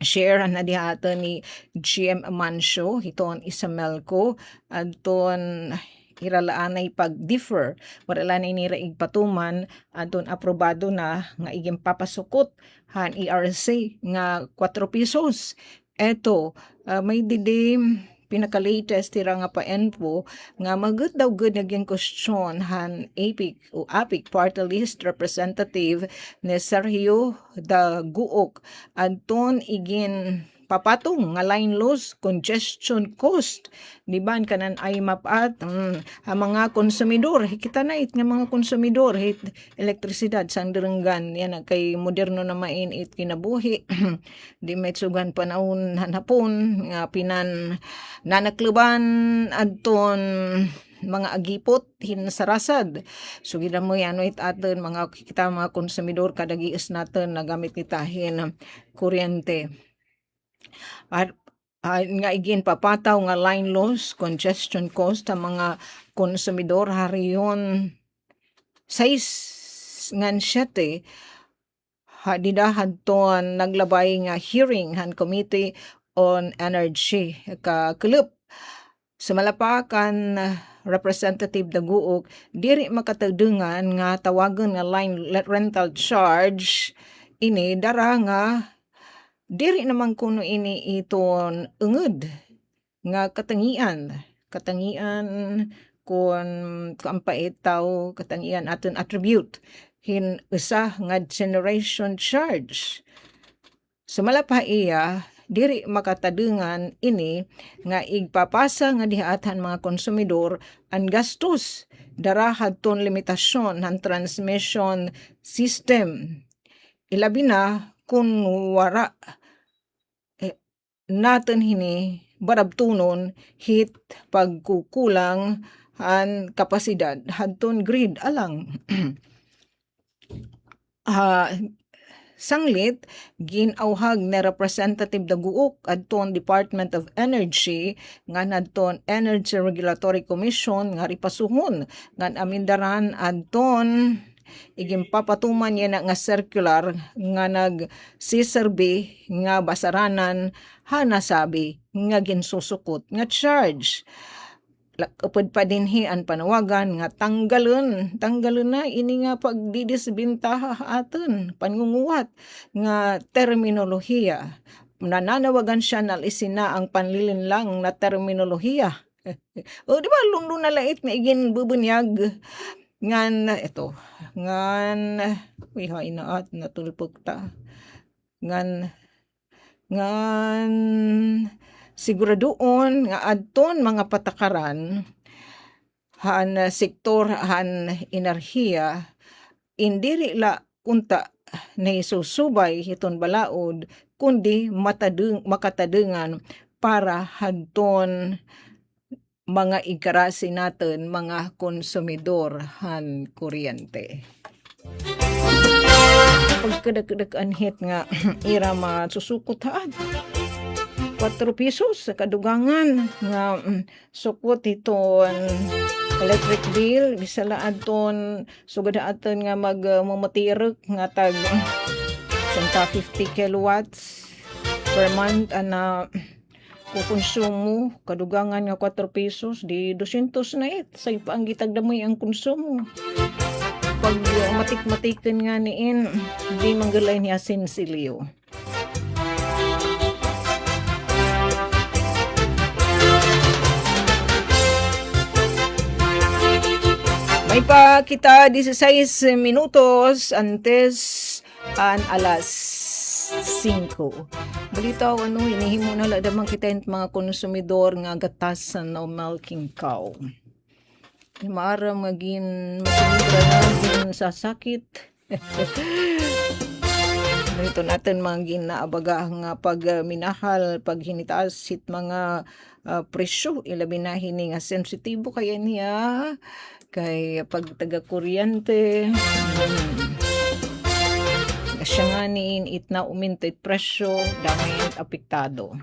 share na diha ni GM Amancio hiton Isamelco adton iralaanay pag-differ wala na iniraig patuman adton aprobado na nga iging papasukot han ERC nga 4 pesos. Eto may didi pinaka-latest tira nga pa-info nga magud daw good naging question han APIC Party List Representative ni Sergio Daguok adton igin papatong nga line loss, congestion cost. Di ba kanan ay mapat ang mga konsumidor. Kita na nga mga konsumidor hit elektrisidad sang derenggan yan kay moderno na mainit kinabuhi. Di may sugan panahon hanapon nga pinan nanakluban adton mga agipot hinsarasad. So gina mo yan wait atin mga kita mga konsumidor kadagiis natin nagamit nitahin kuryente. nga igin papataw nga line loss, congestion cost sa mga konsumidor hariyon 6 ngan 7 hadidahan ton naglabay nga hearing han Committee on Energy kakelup sa malapakan Representative Daguog diri makatagdengan nga tawagan nga line rental charge ini dara nga diri naman kuno ini iton ungod nga katangian kun kampaitaw katangian aton attribute hin usa nga generation charge sumalapa iya diri makatadengan ini nga igpapasa nga dihaatan mga konsumidor ang gastos dara hadton limitasyon ng transmission system ilabi na kung wara natin hini barabtunon hit pagkukulang han kapasidad hadton grid alang sanglit ginauhag na Representative Daguok adton Department of Energy nga nadton Energy Regulatory Commission nga ripasuhon nga amindaran adton igimpapatuman niya na nga circular nga nagsiserbi nga basaranan hanasabi nga ginsusukot nga charge upod pa dinhi ang panawagan nga tanggalon na ini nga pagdidisbintaha aton pangunguwat nga terminolohiya nananawagan siya na isina ang panlilinlang na terminolohiya o di ba lunglo na lait na igin bubunyag ngan ito ngan uy ha inaat natulpog ta ngan siguradoon nga adton mga patakaran han sektor han enerhiya indiri la unta na isusubay hiton balaod kundi makatadengan para hadton mga ikarasi natin mga konsumidor han kuryente. Pagkadag-dagan hit nga ira masusukot haan 4 pesos sa kadugangan nga sukot iton electric bill bisala adton sugada aton nga magmamatirek nga tag 150 kilowatts per month ana kukonsumo kadugangan nga 4 pesos di 200 na sa ipaang gitagdamoy ang konsumo pag matik-matikan nga niin di manggalay niya sinsilyo. May pa kita 16 minutos antes an alas 5. Balitaw hinihimo na ladamang kita yung mga konsumidor nga gatasan o milking cow. Maaram nga gin masinibra na gin sasakit. Ito natin mga ginaabaga nga pag minahal, pag hinitaas hit mga presyo, ilabi na hini nga sensitibo kaya niya kay pag taga-kuryente siya nga niin it na umintit presyo dahil apektado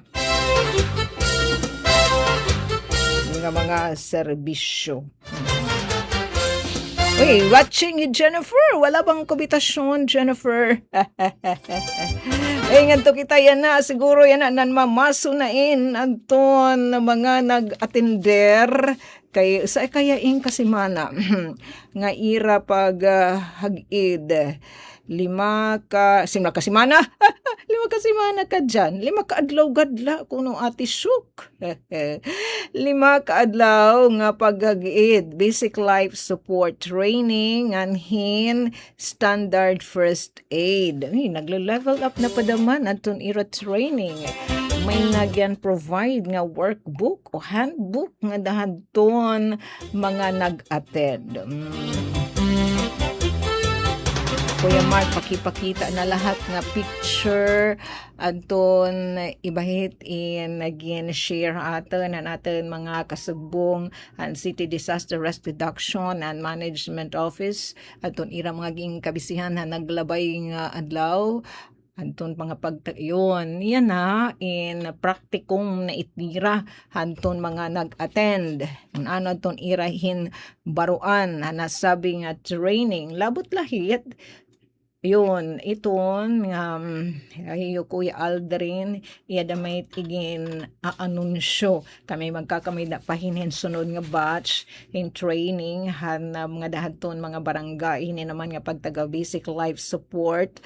mga serbisyo. Uy, watching you, Jennifer. Wala bang kubitasyon, Jennifer? Ay, nganto kita yan na. Siguro yan na mamaso na adton mga nag-atender kay sa kayain kasimana nga ira pag hag-id 5 kasimana 5 kasimana ka dyan 5 kaadlaw gadla kuno ati syuk 5 kaadlaw nga paghag-id basic life support training anhin standard first aid nagle-level up na padaman adton ira training may nagyan provide nga workbook o handbook nga dahadton mga nag-attend. Kuya Mark, pakipakita na lahat nga picture adton ibahit in again share aton ang aton mga kasubong ang City Disaster Risk Reduction and Management Office adton ira mga ging kabisihan na naglabay nga adlaw Anton mga pagtayon, yan na, in praktikum na itira, anton mga nag-attend. Ano anton irahin baruan, nasabi nga training, labot lahit. Yun, iton, ayo Kuya Aldrin, iya may tigin aanunsyo. Kami magkakamay na pahinhin sunod nga batch in training, mga dahaton mga barangay, ini naman nga pagtaga basic life support.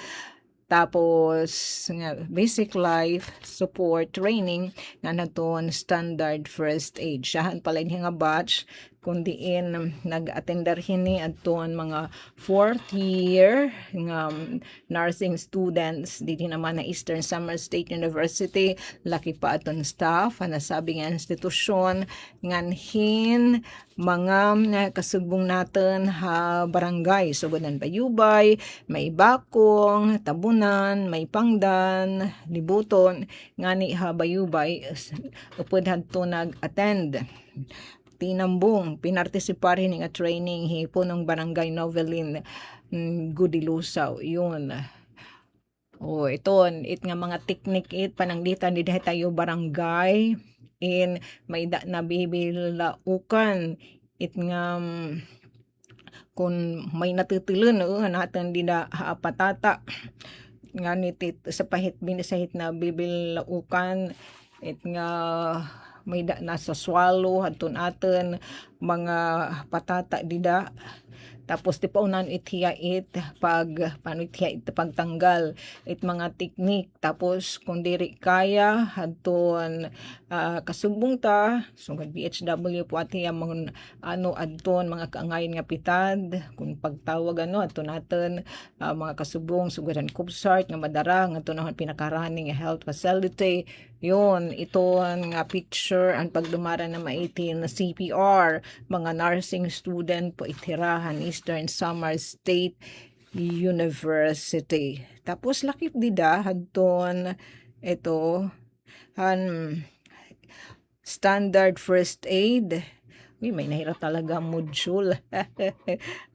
Tapos nga basic life support training nga naton standard first aid. Siyahan pala nga batch kundiin nag-attender hini aton mga 4th year nga nursing students dito naman na Eastern Samar State University. Laki pa aton staff nasabi nga institusyon nganhin mga kasugbong natin ha barangay sugudan Bayubay, may Bakong, Tabunan, may Pangdan, Libuton, ngani ha Bayubay upod hadto nag-attend. Tinambong, pinartisipar hini nga training hipo ng barangay Novelin Gudilusaw. Yun. O iton, it nga mga teknik it pananglitan di tayo barangay in may da na bibilaukan it nga kung may natitilan natin di na patata nga nitit sa pahit binisahit na bibilaukan it nga may da nasa swallow hadton aten mga patata dida tapos ti paunan ithiya it pag paano ithiya it pagtanggal it mga teknik tapos kung diri kaya hadton kasubong ta sugad BHW po ati mga ano adton mga kaangayon nga pitad kung pagtawag adton naten mga kasubong sugadan kubsart nga madara nga tunahon pinakarani nga health facility. Yun, iton nga picture ang pagdumara na maitin na CPR, mga nursing student po itirahan Eastern Samar State University. Tapos lakip dida hadton ito standard first aid. May nahirap talaga module.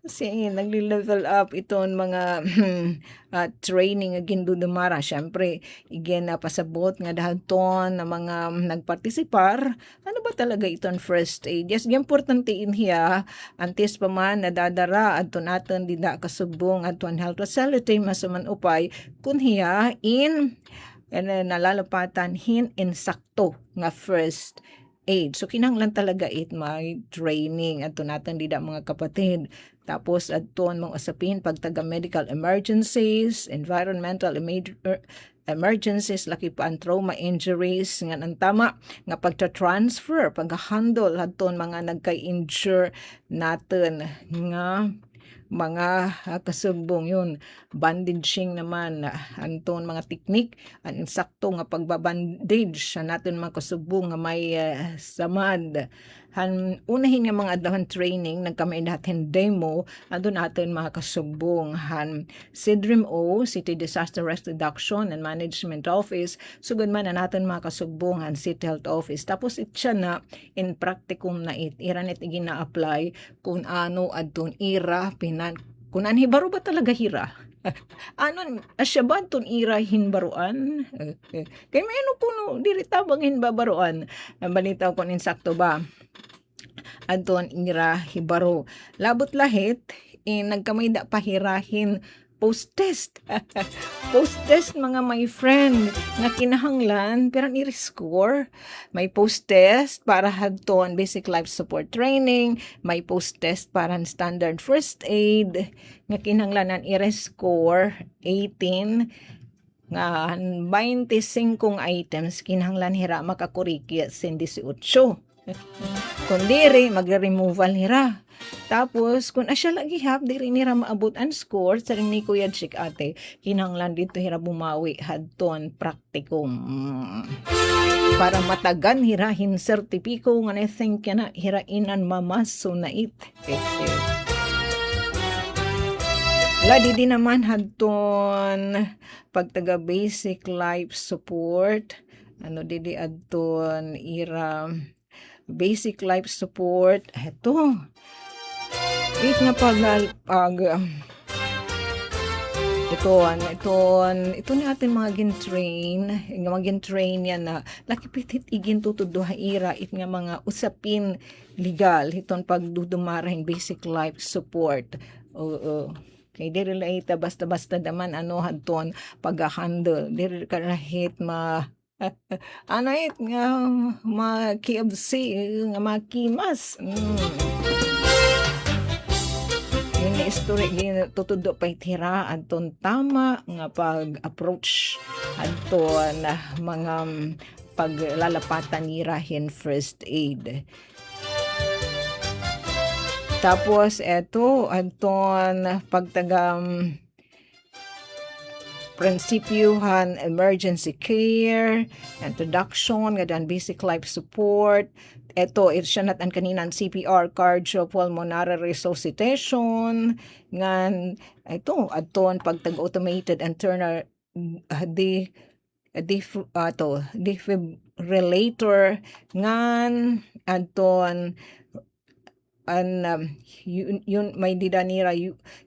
Kasi nagli-level up iton mga training again dudumara. Siyempre, again pasabot nga dahaton na mga nagpartisipar. Ano ba talaga iton first aid? Yes, importante in hiya. Antes pa man nadadara adton natin dida kasubong adton health facility masuman upay kun hiya in nalalapatan hin insakto nga first aid. So kinahanglan talaga it may training adto natin dida mga kapatid. Tapos adton mga usapin pagtaga medical emergencies, environmental emergencies, laki pa ang trauma injuries nga nang tama nga pagta-transfer, pag-handle adton mga nagka-injure natin nga mga kasubong yun bandaging naman anton mga teknik ang insakto nga pagbabandage sa natin mga kasubong nga may samad unahin nga mga adahan training nagkamay natin demo andun natin mga kasubong CDRIM-O City Disaster Risk Reduction and Management Office sugod man na natin mga kasubong City Health Office tapos itya na in practicum na iranit igina-apply kung ano adton ira kung anhibaro ba talaga hira ano asya ba ton ira hinbaruan kay may ano kuno diri tabang hinbabaruan balita ko insakto ba adton ira hibaro labot lahit nagkamay da pahirahin post-test. Post-test mga my friend nga kinahanglan pero i-score. May post-test para hadton basic life support training, may post-test para standard first aid nga kinahanglanan i-score 18 nga 25 items kinahanglan hira makakuriki sin 18. Kung diri magre-removal hira. Tapos kung asya lagi hap diri nira maabot ang score sa ring ni Kuya Chick ate kinahanglan dito hira bumawi hadton praktikum para matagan hirahin sertipiko nga na think na hirainan mamaso na it ladi din naman hadton pagtaga basic life support ano didi adton ira basic life support ito ni atin mga gin-train yan na lakipitit igin tutuduha ira it nga mga usapin legal hiton pagdudumarahin basic life support. Oo. Kay diri laita basta-basta daman ano hadton pag-handle diri ka lahit ano it nga makiabsi nga makimas. Yun na story tutudo pa itira adton tama nga pag-approach adton mga paglalapatan nirahin first aid. Tapos eto adton pagtagam prinsipyuhan emergency care, introduction nga dan basic life support. Ito, siya natan kanina CPR, cardiopulmonary resuscitation, ngan, ito, aton, pagtag-automated internal defibrillator, ngan, aton, yun may didanira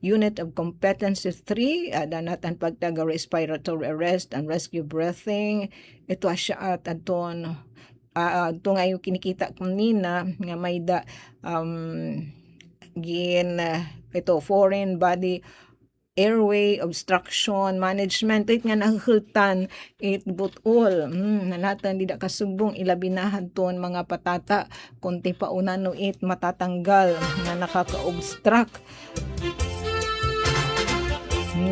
unit of competency 3 danatan pagtaga respiratory arrest and rescue breathing. Ito siya at aton ito nga yung kinikita kanina nga may ito foreign body airway obstruction management it nga nahuhutan it butol nanatan di da kasubong ilabinahan ton mga patata kunti pa unano it matatanggal nga nakaka-obstruct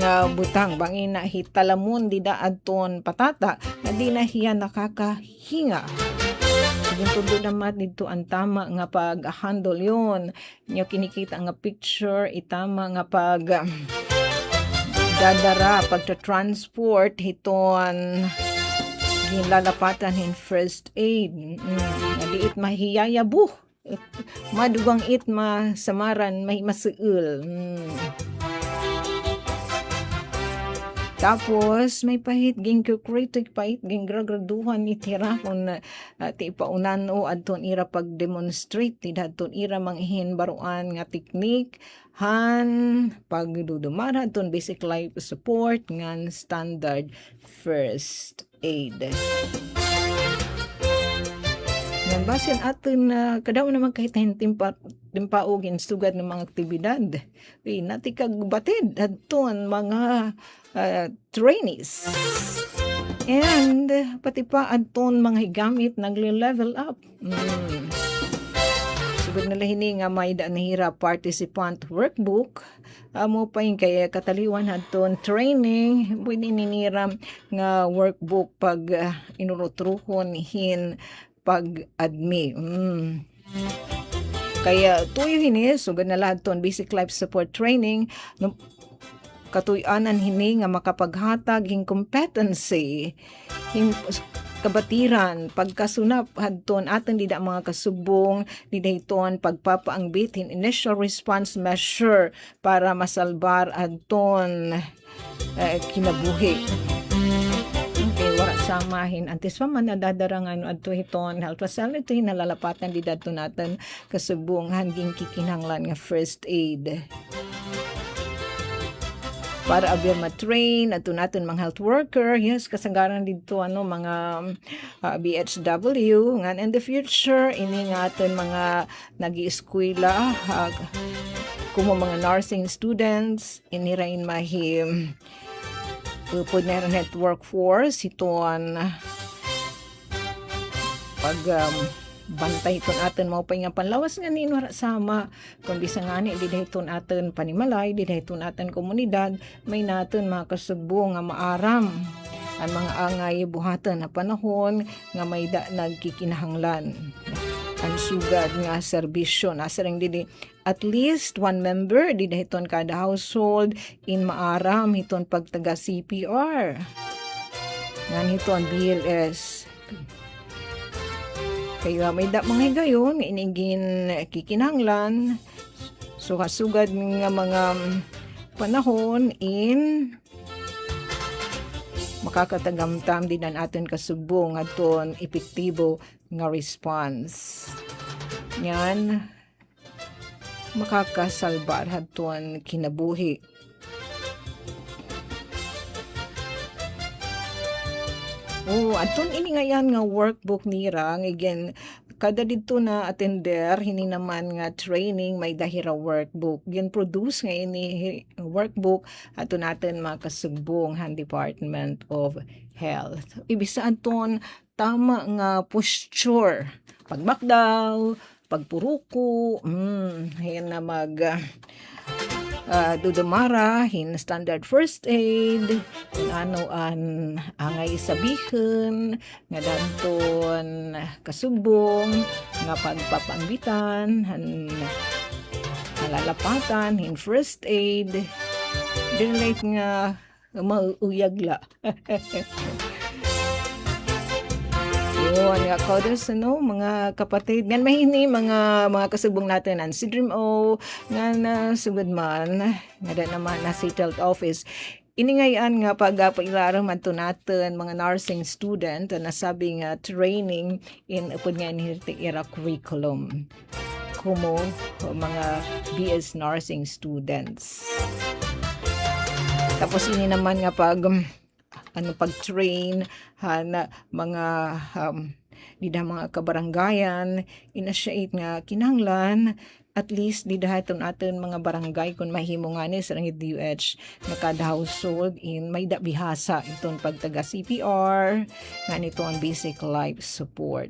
nga butang bangina hitalamon di da adton patata na di na hiya nakakahinga. Tundo naman dito ang tama nga pag-handle yun. Nyo kinikita nga picture, itama nga pag dadara, pagta-transport, hiton ginlalapatan in first aid. Nadiit mahiyayabuh. Madugang it masamaran, may masuul. Tapos, may pahit ging kritik pahit ging graduhan itira kung ti paunan o adton ira pag-demonstrate ti adton ira manghin baruan nga teknik han pagdudumara adton basic life support ngan standard first aid. Ngan basin aton kadaw naman kahit timpaugin sugad ng mga aktibidad. Nati kag batid adton mga trainees. And pati pa adton mga higamit nagle-level up. Sugod na lahini nga may nahira participant workbook. Mo pa yung kaya kataliwan adton training. Pwede niniram nga workbook pag inurutruhon hin pag-admi. Kaya tuyo hini, sugod na lahat ton basic life support training, katuyanan hini nga makapaghatag hing competency, hing kabatiran, pagkasunap hadton aton dida mga kasubong, didayton pagpapaangbit hin initial response measure para masalbar adton kinabuhi. Okay, wala samahin. Antes pa man nadadarangan adto hiton health facility nalalapatan di dadto natin kasubong hanging kikinahanglan nga first aid. Para abyan ma-train adto natin mga health worker, yes, kasagaran dito mga BHW ngan in the future ini nga aton mga nag-ieskwela kumo mga nursing students ini rain mahim upod na network force iton pag bantay iton atin mao pa nga panlawas nga nin wala sama kundi sa ngani di dayton atin panimalay di dayton atin komunidad may naton mga kasubong nga maaram ang mga angay buhatan na panahon nga may nagkikinahanglan ang sugad nga serbisyo nasa ring didi at least one member di dahiton kada household in maaram hiton pagtaga CPR ngan hiton BLS kaya may mga higayon inigin kikinahanglan sugad nga mga panahon in makakatagamtam din ang aton kasubong aton epektibo nga response. Yan makakasalbar hadton kinabuhi. Oh, aton ini ngayon nga workbook nira again kada dito na attender hini naman nga training may dahira workbook gin produce nga ini workbook ato natin makasugbong han Department of Health ibisa aton tama nga posture pagbakdaw pagpuruko ayan na mag dudumara hin standard first aid ano an angay sabihin nga danton kasubong nga pagpapangbitan han nalalapatan hin first aid dinlate nga mauuyagla yun, nga coders, mga kapatid. Yan mahini, mga kasubong natin ang si Dream O, nga nasugod man, nga da naman na City Health Office. Iningayan nga pag-pailaram ato natin mga nursing student na sabi nga training in upod nga era curriculum. Kumo, mga BS nursing students. Tapos ini naman nga pag-train na mga dida mga kabaranggayan initiate nga kinahanglan at least didahaton aton mga barangay kung mahimo nga ni sa DOH na kada household in may bihasa itong pagtaga CPR nga nito ang basic life support.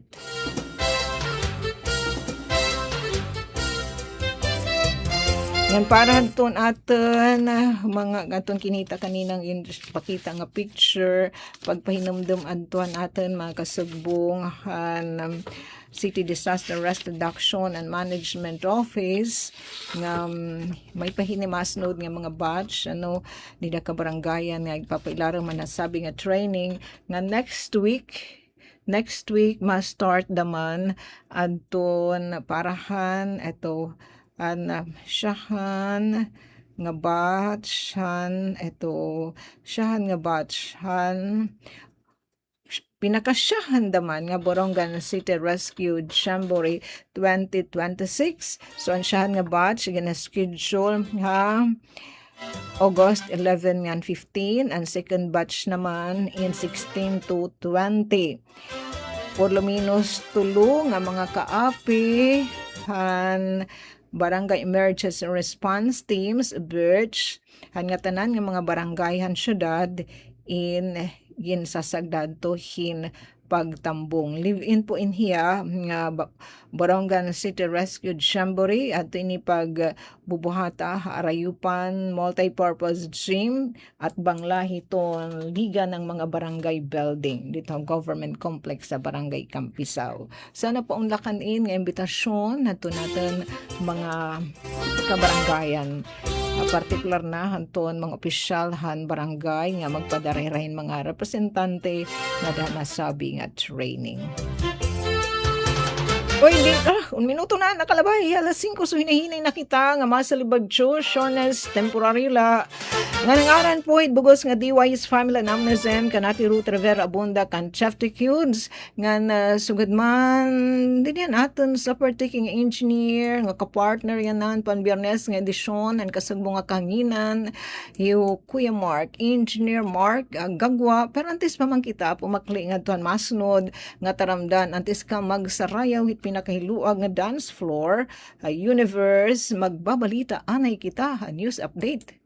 Yan para aton mga aton kinita kaninang pakita nga picture pagpahinumdum aton mga kasugbong City Disaster Risk Reduction and Management Office nga may pahinimasnod nga mga batch nida ka barangayan nga ipapailaram man nasabi nga training nga next week ma-start daman aton parahan ito syahan nga batch pinakasyahan daman nga Borongan City Rescue Jamboree 2026 so ang syahan nga batch gina-schedule ha August 11 and 15 and second batch naman in 16 to 20 por lo menos tulo nga mga kaapi Barangay Emergency Response Teams, BERT, nga tanan nga mga barangayhan syudad in ginsasagdad to hin pagtambong. Live-in po in hiya nga Borongan City Rescue Jamboree at ini pagbubuhata arayupan multipurpose gym at bangla hiton liga ng mga barangay building dito ang government complex sa Barangay Campisao. Sana po unlakanin nga imbitasyon nato natin mga kabarangayan partikular na hanton mga opisyal han barangay nga magpadarayrahin mga representante na nasabi nga training. Oy, un minuto na nakalabay, alas 5 so hinahinay na kita nga masalibadyo, shortness, temporary la. Nga nangaran po, bugos nga DYS family namnazen, kanati Ruth Rivera Abunda, kan Chef Tecudes, nga sugad man, din yan aton sa partaking engineer, nga kapartner yan nan, pan-biyernes nga edisyon, ang kasagbo nga kanginan, yung Kuya Mark, Engineer Mark, gagwa, pero antes pa man kita, pumakli nga tuan masunod, nga taramdan, antes ka magsarayaw, hit pinakahiluag nga dance floor, universe, magbabalita, anay kita, news update.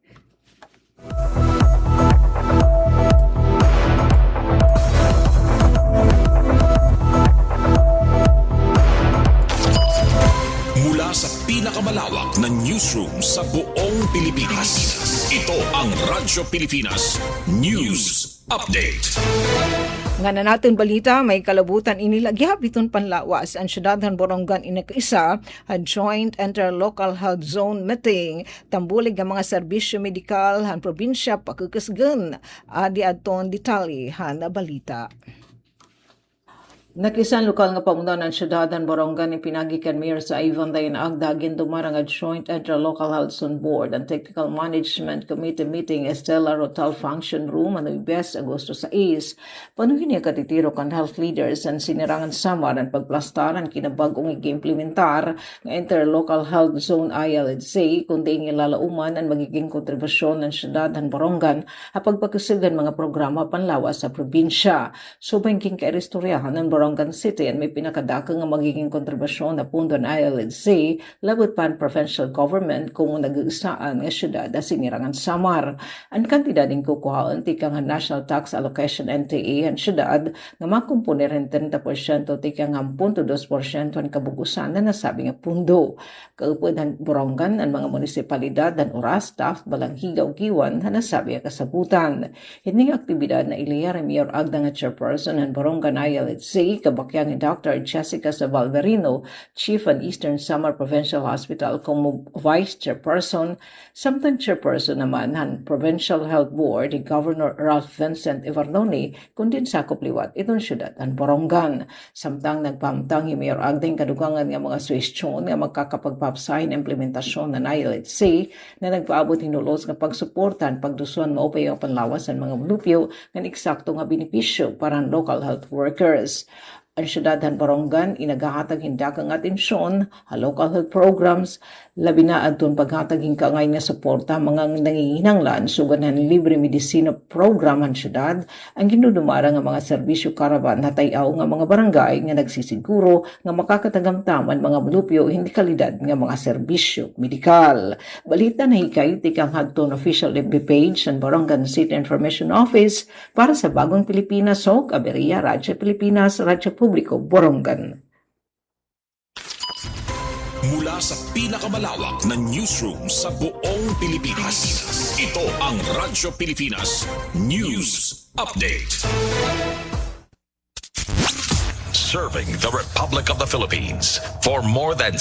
Mula sa pinakamalawak na newsroom sa buong Pilipinas, ito ang Radyo Pilipinas News Update. Nga na natin balita, may kalabutan inilagyap itong panlawas ang syudadhan Borongan inakaisa a joint inter-local health zone meeting. Tambulig ang mga serbisyo medikal han probinsya pakukasgan adi aton detalye han na balita. Nakisan lokal nga pamunuan ng syudad ng Borongan ni pinagikan Mayor sa Ivan Dayan Agdagin dumara nga Joint Inter-Local Health Zone Board and Technical Management Committee meeting Estela Rotal Function Room ano Bes Agosto 6. Panuhin niya katitiro kan health leaders ang sinirangan samar ang pagplastaran kinabagong i-implementar nga Inter-Local Health Zone ILHC kundi ang ilalauman ang magiging kontribusyon ng syudad ng Borongan hapag pagkasigan mga programa panlawas sa probinsya. So banking kairistoryahan ng Borongan City and may pinakadakang nga magiging kontribusyon na pundo ng ILHC labot pa ang provincial government kung nag-iisaan nga syudad na sinirangan samar. Ang kantidad ng kukuhaan tika nga National Tax Allocation NTA ang syudad nga makumpone rin 30% tika nga 0.2% ang kabugusan na nasabi nga pundo. Kaupod ng Borongan ang mga munisipalidad ng oras, staff, balang higaw-giwan na nasabi nga kasabutan. Hindi nga aktibidad na iliyar ang Mayor Agda nga chairperson ng Borongan ILHC kabakyang ni Dr. Jessica Savalverino, Chief and Eastern Samar Provincial Hospital como Vice Chairperson, samtang Chairperson naman ng Provincial Health Board ni Governor Ralph Vincent Ivardoni kundin sakop liwat itong syudad ng Borongan. Samtang nagpamtang ni Mayor Agdeng kadugangan nga mga suwestyon nga magkakapagpapsahin implementasyon ng ILHC na nagpaabot hinulos nga pagsuportan pagdusuan maupay ang panlawas ng mga mulupyo ng eksakto nga benepisyo para ang local health workers. Ang syudad ng Borongan inagahatag hindakang atensyon ha local health programs labi na adton paghatag hingkangay nga suporta mga nanginginanglan suganan libre medisina program ang syudad ang ginudumara nga mga serbisyo karaban hatayaw nga mga barangay nga nagsisiguro nga makakatagamtaman mga mulupyo hindi kalidad nga mga serbisyo medikal. Balita na hikay tikang hadton official FB page ng Borongan City Information Office para sa Bagong Pilipinas o Aberia Radyo Pilipinas Radyo Publiko Borongan. Mula sa pinakamalawak na newsroom sa buong Pilipinas, ito ang Radyo Pilipinas News Update. Serving the Republic of the Philippines for more than